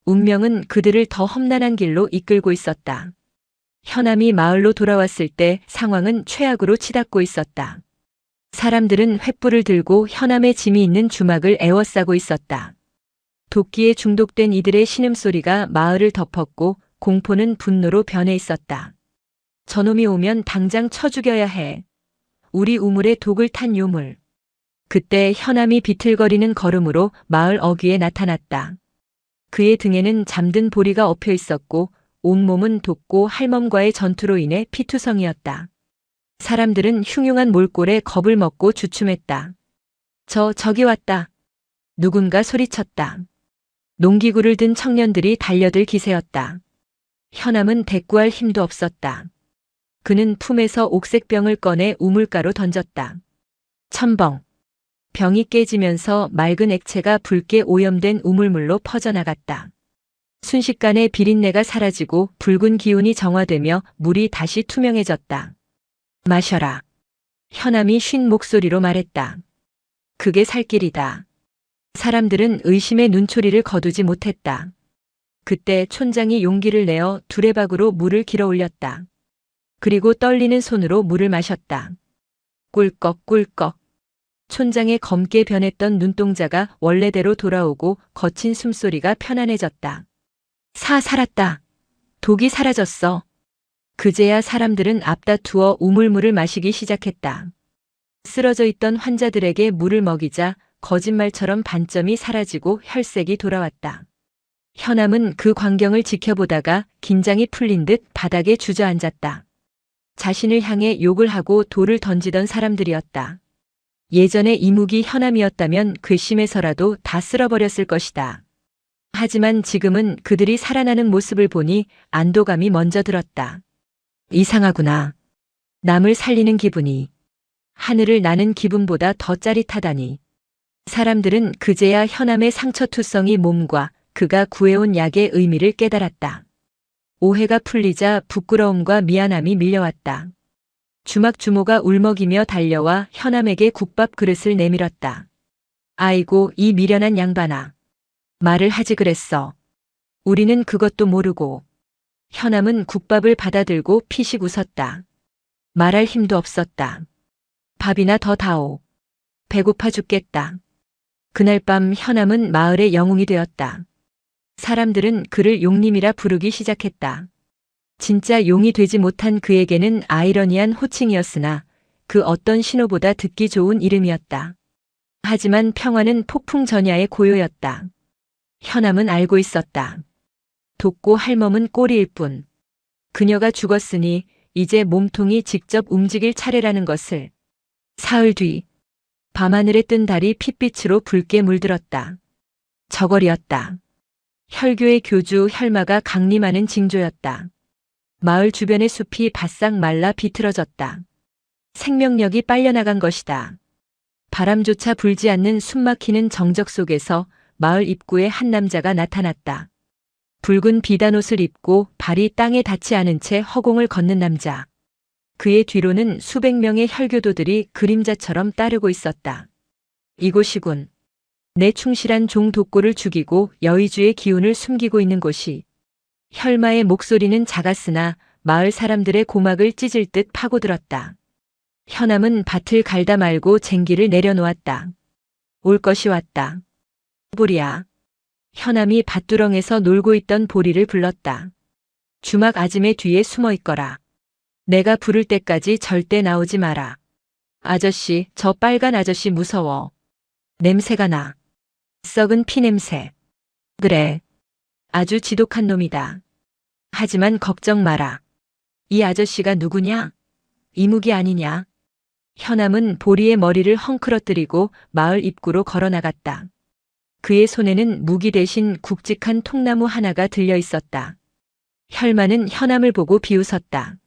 운명은 그들을 더 험난한 길로 이끌고 있었다. 현암이 마을로 돌아왔을 때 상황은 최악으로 치닫고 있었다. 사람들은 횃불을 들고 현암의 짐이 있는 주막을 에워싸고 있었다. 도끼에 중독된 이들의 신음소리가 마을을 덮었고 공포는 분노로 변해 있었다. 저놈이 오면 당장 쳐 죽여야 해. 우리 우물에 독을 탄 요물. 그때 현암이 비틀거리는 걸음으로 마을 어귀에 나타났다. 그의 등에는 잠든 보리가 엎여 있었고 온몸은 돋고 할멈과의 전투로 인해 피투성이었다. 사람들은 흉흉한 몰골에 겁을 먹고 주춤했다. 저기 왔다. 누군가 소리쳤다. 농기구를 든 청년들이 달려들 기세였다. 현암은 대꾸할 힘도 없었다. 그는 품에서 옥색병을 꺼내 우물가로 던졌다. 첨벙. 병이 깨지면서 맑은 액체가 붉게 오염된 우물물로 퍼져나갔다. 순식간에 비린내가 사라지고 붉은 기운이 정화되며 물이 다시 투명해졌다. 마셔라. 현암이 쉰 목소리로 말했다. 그게 살 길이다. 사람들은 의심의 눈초리를 거두지 못했다. 그때 촌장이 용기를 내어 두레박으로 물을 길어 올렸다. 그리고 떨리는 손으로 물을 마셨다. 꿀꺽꿀꺽. 촌장의 검게 변했던 눈동자가 원래대로 돌아오고 거친 숨소리가 편안해졌다. 살았다. 독이 사라졌어. 그제야 사람들은 앞다투어 우물물을 마시기 시작했다. 쓰러져 있던 환자들에게 물을 먹이자 거짓말처럼 반점이 사라지고 혈색이 돌아왔다. 현암은 그 광경을 지켜보다가 긴장이 풀린 듯 바닥에 주저앉았다. 자신을 향해 욕을 하고 돌을 던지던 사람들이었다. 예전에 이묵이 현암이었다면 괘씸해서라도 다 쓸어버렸을 것이다. 하지만 지금은 그들이 살아나는 모습을 보니 안도감이 먼저 들었다. 이상하구나. 남을 살리는 기분이 하늘을 나는 기분보다 더 짜릿하다니. 사람들은 그제야 현암의 상처투성이 몸과 그가 구해온 약의 의미를 깨달았다. 오해가 풀리자 부끄러움과 미안함이 밀려왔다. 주막 주모가 울먹이며 달려와 현암에게 국밥 그릇을 내밀었다. 아이고 이 미련한 양반아. 말을 하지 그랬어. 우리는 그것도 모르고. 현암은 국밥을 받아들고 피식 웃었다. 말할 힘도 없었다. 밥이나 더 다오. 배고파 죽겠다. 그날 밤 현암은 마을의 영웅이 되었다. 사람들은 그를 용님이라 부르기 시작했다. 진짜 용이 되지 못한 그에게는 아이러니한 호칭이었으나 그 어떤 신호보다 듣기 좋은 이름이었다. 하지만 평화는 폭풍전야의 고요였다. 현암은 알고 있었다. 돕고 할멈은 꼬리일 뿐. 그녀가 죽었으니 이제 몸통이 직접 움직일 차례라는 것을. 사흘 뒤 밤하늘에 뜬 달이 핏빛으로 붉게 물들었다. 저걸이었다. 혈교의 교주 혈마가 강림하는 징조였다. 마을 주변의 숲이 바싹 말라 비틀어졌다. 생명력이 빨려나간 것이다. 바람조차 불지 않는 숨막히는 정적 속에서 마을 입구에 한 남자가 나타났다. 붉은 비단옷을 입고 발이 땅에 닿지 않은 채 허공을 걷는 남자. 그의 뒤로는 수백 명의 혈교도들이 그림자처럼 따르고 있었다. 이곳이군. 내 충실한 종 독고를 죽이고 여의주의 기운을 숨기고 있는 곳이. 혈마의 목소리는 작았으나 마을 사람들의 고막을 찢을 듯 파고들었다. 현암은 밭을 갈다 말고 쟁기를 내려놓았다. 올 것이 왔다. 보리야. 현암이 밭두렁에서 놀고 있던 보리를 불렀다. 주막 아줌의 뒤에 숨어 있거라. 내가 부를 때까지 절대 나오지 마라. 아저씨, 저 빨간 아저씨 무서워. 냄새가 나. 썩은 피냄새. 그래. 아주 지독한 놈이다. 하지만 걱정 마라. 이 아저씨가 누구냐? 이묵이 아니냐? 현암은 보리의 머리를 헝클어뜨리고 마을 입구로 걸어나갔다. 그의 손에는 무기 대신 굵직한 통나무 하나가 들려 있었다. 혈마는 현암을 보고 비웃었다.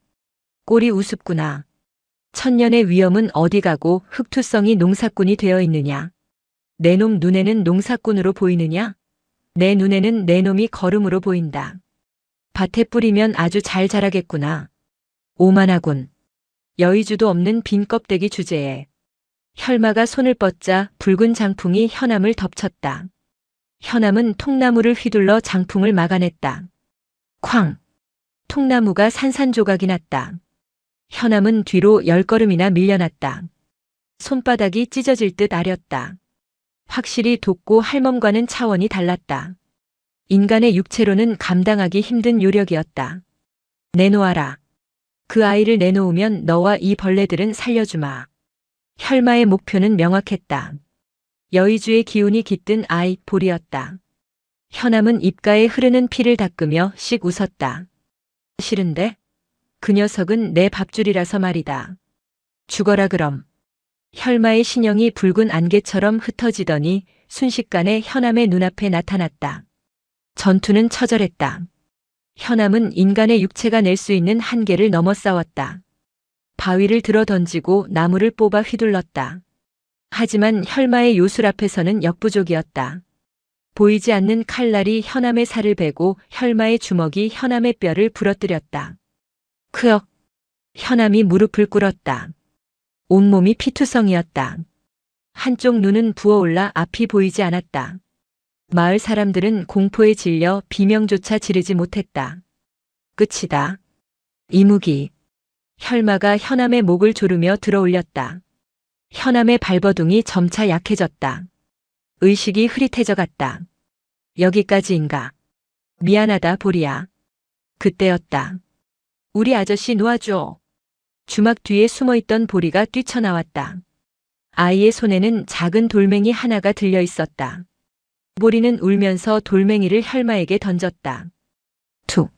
꼴이 우습구나. 천년의 위엄은 어디 가고 흑투성이 농사꾼이 되어 있느냐? 내 놈 눈에는 농사꾼으로 보이느냐? 내 눈에는 내 놈이 거름으로 보인다. 밭에 뿌리면 아주 잘 자라겠구나. 오만하군. 여의주도 없는 빈 껍데기 주제에. 혈마가 손을 뻗자 붉은 장풍이 현암을 덮쳤다. 현암은 통나무를 휘둘러 장풍을 막아냈다. 쾅! 통나무가 산산조각이 났다. 현암은 뒤로 10걸음이나 밀려났다. 손바닥이 찢어질 듯 아렸다. 확실히 돕고 할멈과는 차원이 달랐다. 인간의 육체로는 감당하기 힘든 요력이었다. 내놓아라. 그 아이를 내놓으면 너와 이 벌레들은 살려주마. 혈마의 목표는 명확했다. 여의주의 기운이 깃든 아이 보리였다. 현암은 입가에 흐르는 피를 닦으며 씩 웃었다. 싫은데? 그 녀석은 내 밥줄이라서 말이다. 죽어라 그럼. 혈마의 신형이 붉은 안개처럼 흩어지더니 순식간에 현암의 눈앞에 나타났다. 전투는 처절했다. 현암은 인간의 육체가 낼 수 있는 한계를 넘어 싸웠다. 바위를 들어 던지고 나무를 뽑아 휘둘렀다. 하지만 혈마의 요술 앞에서는 역부족이었다. 보이지 않는 칼날이 현암의 살을 베고 혈마의 주먹이 현암의 뼈를 부러뜨렸다. 크억! 현암이 무릎을 꿇었다. 온몸이 피투성이었다. 한쪽 눈은 부어올라 앞이 보이지 않았다. 마을 사람들은 공포에 질려 비명조차 지르지 못했다. 끝이다. 이묵이. 혈마가 현암의 목을 조르며 들어올렸다. 현암의 발버둥이 점차 약해졌다. 의식이 흐릿해져 갔다. 여기까지인가. 미안하다 보리야. 그때였다. 우리 아저씨 놓아줘. 주막 뒤에 숨어있던 보리가 뛰쳐나왔다. 아이의 손에는 작은 돌멩이 하나가 들려 있었다. 보리는 울면서 돌멩이를 혈마에게 던졌다. 툭.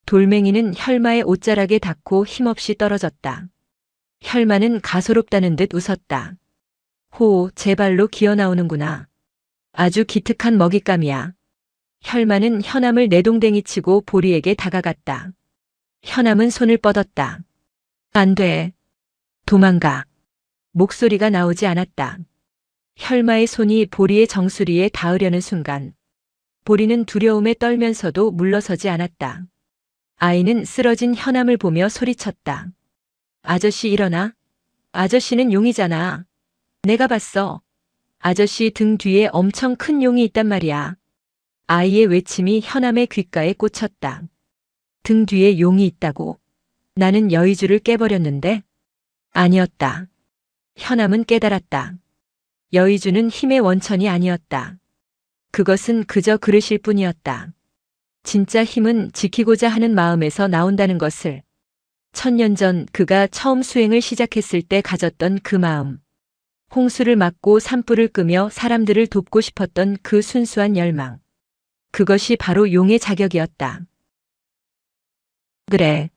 돌멩이는 혈마의 옷자락에 닿고 힘없이 떨어졌다. 혈마는 가소롭다는 듯 웃었다. 호, 제 발로 기어 나오는구나. 아주 기특한 먹잇감이야. 혈마는 현암을 내동댕이 치고 보리에게 다가갔다. 현암은 손을 뻗었다. 안 돼. 도망가. 목소리가 나오지 않았다. 혈마의 손이 보리의 정수리에 닿으려는 순간 보리는 두려움에 떨면서도 물러서지 않았다. 아이는 쓰러진 현암을 보며 소리쳤다. 아저씨 일어나. 아저씨는 용이잖아. 내가 봤어. 아저씨 등 뒤에 엄청 큰 용이 있단 말이야. 아이의 외침이 현암의 귓가에 꽂혔다. 등 뒤에 용이 있다고. 나는 여의주를 깨버렸는데 아니었다. 현암은 깨달았다. 여의주는 힘의 원천이 아니었다. 그것은 그저 그릇일 뿐이었다. 진짜 힘은 지키고자 하는 마음에서 나온다는 것을 1000년 전 그가 처음 수행을 시작했을 때 가졌던 그 마음. 홍수를 막고 산불을 끄며 사람들을 돕고 싶었던 그 순수한 열망. 그것이 바로 용의 자격이었다. 그래.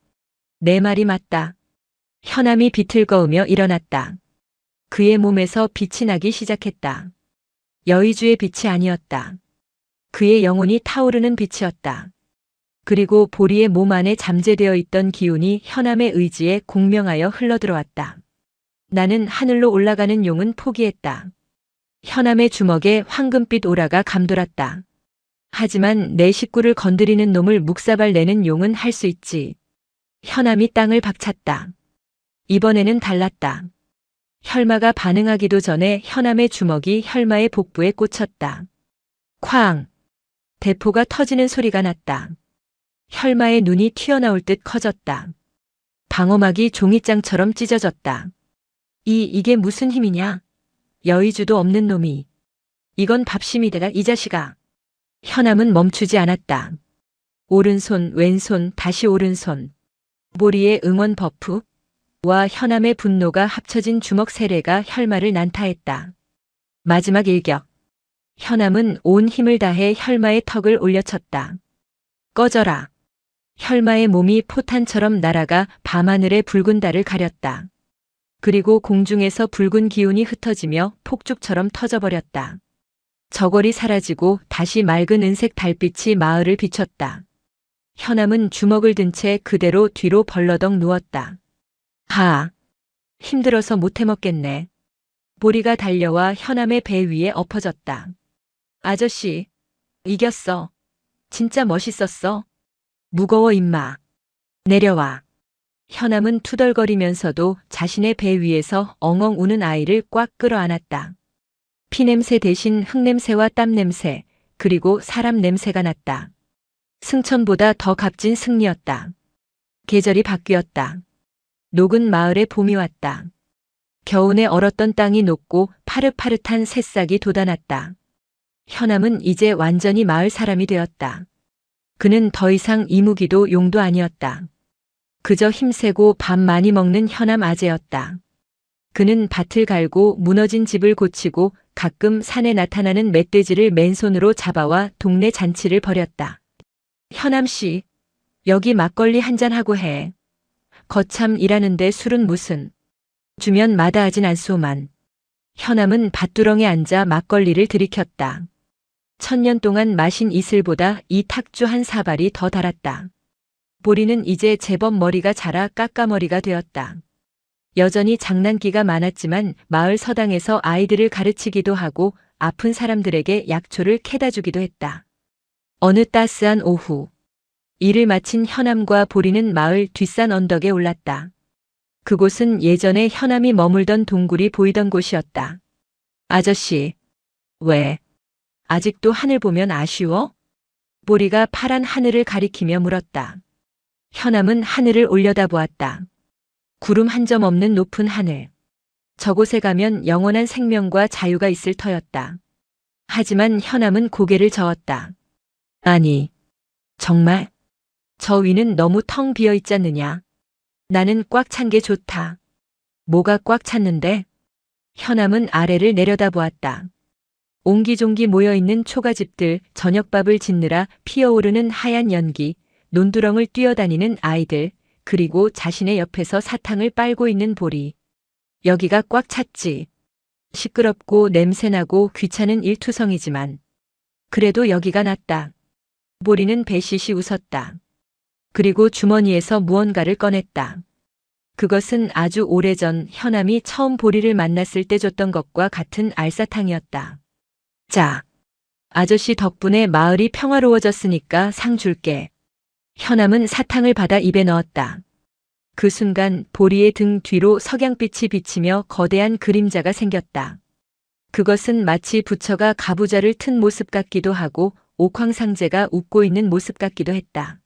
내 말이 맞다. 현암이 비틀거으며 일어났다. 그의 몸에서 빛이 나기 시작했다. 여의주의 빛이 아니었다. 그의 영혼이 타오르는 빛이었다. 그리고 보리의 몸 안에 잠재되어 있던 기운이 현암의 의지에 공명하여 흘러들어왔다. 나는 하늘로 올라가는 용은 포기했다. 현암의 주먹에 황금빛 오라가 감돌았다. 하지만 내 식구를 건드리는 놈을 묵사발 내는 용은 할 수 있지. 현암이 땅을 박찼다. 이번에는 달랐다. 혈마가 반응하기도 전에 현암의 주먹이 혈마의 복부에 꽂혔다. 쾅! 대포가 터지는 소리가 났다. 혈마의 눈이 튀어나올 듯 커졌다. 방어막이 종이장처럼 찢어졌다. 이게 무슨 힘이냐? 여의주도 없는 놈이. 이건 밥심이다 이 자식아. 현암은 멈추지 않았다. 오른손, 왼손, 다시 오른손. 보리의 응원 버프? 와 현암의 분노가 합쳐진 주먹 세례가 혈마를 난타했다. 마지막 일격. 현암은 온 힘을 다해 혈마의 턱을 올려쳤다. 꺼져라. 혈마의 몸이 포탄처럼 날아가 밤하늘의 붉은 달을 가렸다. 그리고 공중에서 붉은 기운이 흩어지며 폭죽처럼 터져버렸다. 저골이 사라지고 다시 맑은 은색 달빛이 마을을 비췄다. 현암은 주먹을 든 채 그대로 뒤로 벌러덩 누웠다. 하! 힘들어서 못 해먹겠네. 보리가 달려와 현암의 배 위에 엎어졌다. 아저씨, 이겼어. 진짜 멋있었어. 무거워 임마. 내려와. 현암은 투덜거리면서도 자신의 배 위에서 엉엉 우는 아이를 꽉 끌어안았다. 피냄새 대신 흙냄새와 땀냄새, 그리고 사람 냄새가 났다. 승천보다 더 값진 승리였다. 계절이 바뀌었다. 녹은 마을에 봄이 왔다. 겨우내 얼었던 땅이 녹고 파릇파릇한 새싹이 돋아났다. 현암은 이제 완전히 마을 사람이 되었다. 그는 더 이상 이무기도 용도 아니었다. 그저 힘세고 밥 많이 먹는 현암 아재였다. 그는 밭을 갈고 무너진 집을 고치고 가끔 산에 나타나는 멧돼지를 맨손으로 잡아와 동네 잔치를 벌였다. 현암 씨, 여기 막걸리 한잔하고 해. 거참 일하는데 술은 무슨. 주면 마다하진 않소만. 현암은 밭두렁에 앉아 막걸리를 들이켰다. 1000년 동안 마신 이슬보다 이 탁주 한 사발이 더 달았다. 보리는 이제 제법 머리가 자라 까까머리가 되었다. 여전히 장난기가 많았지만 마을 서당에서 아이들을 가르치기도 하고 아픈 사람들에게 약초를 캐다 주기도 했다. 어느 따스한 오후, 일을 마친 현암과 보리는 마을 뒷산 언덕에 올랐다. 그곳은 예전에 현암이 머물던 동굴이 보이던 곳이었다. 아저씨, 왜? 아직도 하늘 보면 아쉬워? 보리가 파란 하늘을 가리키며 물었다. 현암은 하늘을 올려다보았다. 구름 한 점 없는 높은 하늘. 저곳에 가면 영원한 생명과 자유가 있을 터였다. 하지만 현암은 고개를 저었다. 아니, 정말? 저 위는 너무 텅 비어 있지 않느냐? 나는 꽉 찬 게 좋다. 뭐가 꽉 찼는데? 현암은 아래를 내려다보았다. 옹기종기 모여있는 초가집들, 저녁밥을 짓느라 피어오르는 하얀 연기, 논두렁을 뛰어다니는 아이들, 그리고 자신의 옆에서 사탕을 빨고 있는 보리. 여기가 꽉 찼지. 시끄럽고 냄새나고 귀찮은 일투성이지만 그래도 여기가 낫다. 보리는 배시시 웃었다. 그리고 주머니에서 무언가를 꺼냈다. 그것은 아주 오래전 현암이 처음 보리를 만났을 때 줬던 것과 같은 알사탕이었다. 자, 아저씨 덕분에 마을이 평화로워졌으니까 상 줄게. 현암은 사탕을 받아 입에 넣었다. 그 순간 보리의 등 뒤로 석양빛이 비치며 거대한 그림자가 생겼다. 그것은 마치 부처가 가부좌를 튼 모습 같기도 하고 옥황상제가 웃고 있는 모습 같기도 했다.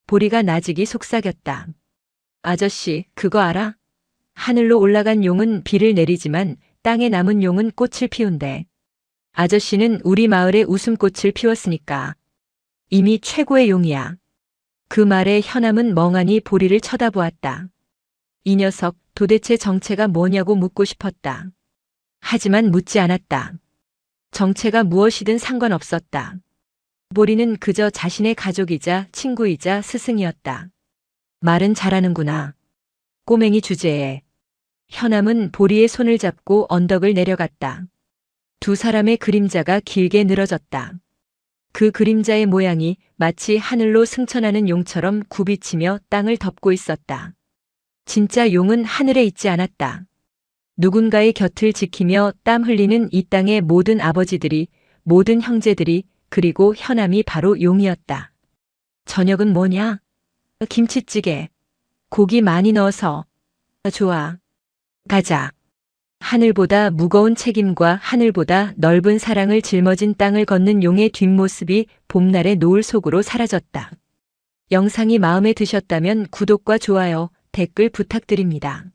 보리가 나직이 속삭였다. 아저씨, 그거 알아? 하늘로 올라간 용은 비를 내리지만 땅에 남은 용은 꽃을 피운대. 아저씨는 우리 마을에 웃음꽃을 피웠으니까 이미 최고의 용이야. 그 말에 현암은 멍하니 보리를 쳐다보았다. 이 녀석 도대체 정체가 뭐냐고 묻고 싶었다. 하지만 묻지 않았다. 정체가 무엇이든 상관없었다. 보리는 그저 자신의 가족이자 친구이자 스승이었다. 말은 잘하는구나. 꼬맹이 주제에. 현암은 보리의 손을 잡고 언덕을 내려갔다. 두 사람의 그림자가 길게 늘어졌다. 그 그림자의 모양이 마치 하늘로 승천하는 용처럼 굽이치며 땅을 덮고 있었다. 진짜 용은 하늘에 있지 않았다. 누군가의 곁을 지키며 땀 흘리는 이 땅의 모든 아버지들이, 모든 형제들이, 그리고 현암이 바로 용이었다. 저녁은 뭐냐? 김치찌개. 고기 많이 넣어서. 좋아. 가자. 하늘보다 무거운 책임과 하늘보다 넓은 사랑을 짊어진 땅을 걷는 용의 뒷모습이 봄날의 노을 속으로 사라졌다. 영상이 마음에 드셨다면 구독과 좋아요, 댓글 부탁드립니다.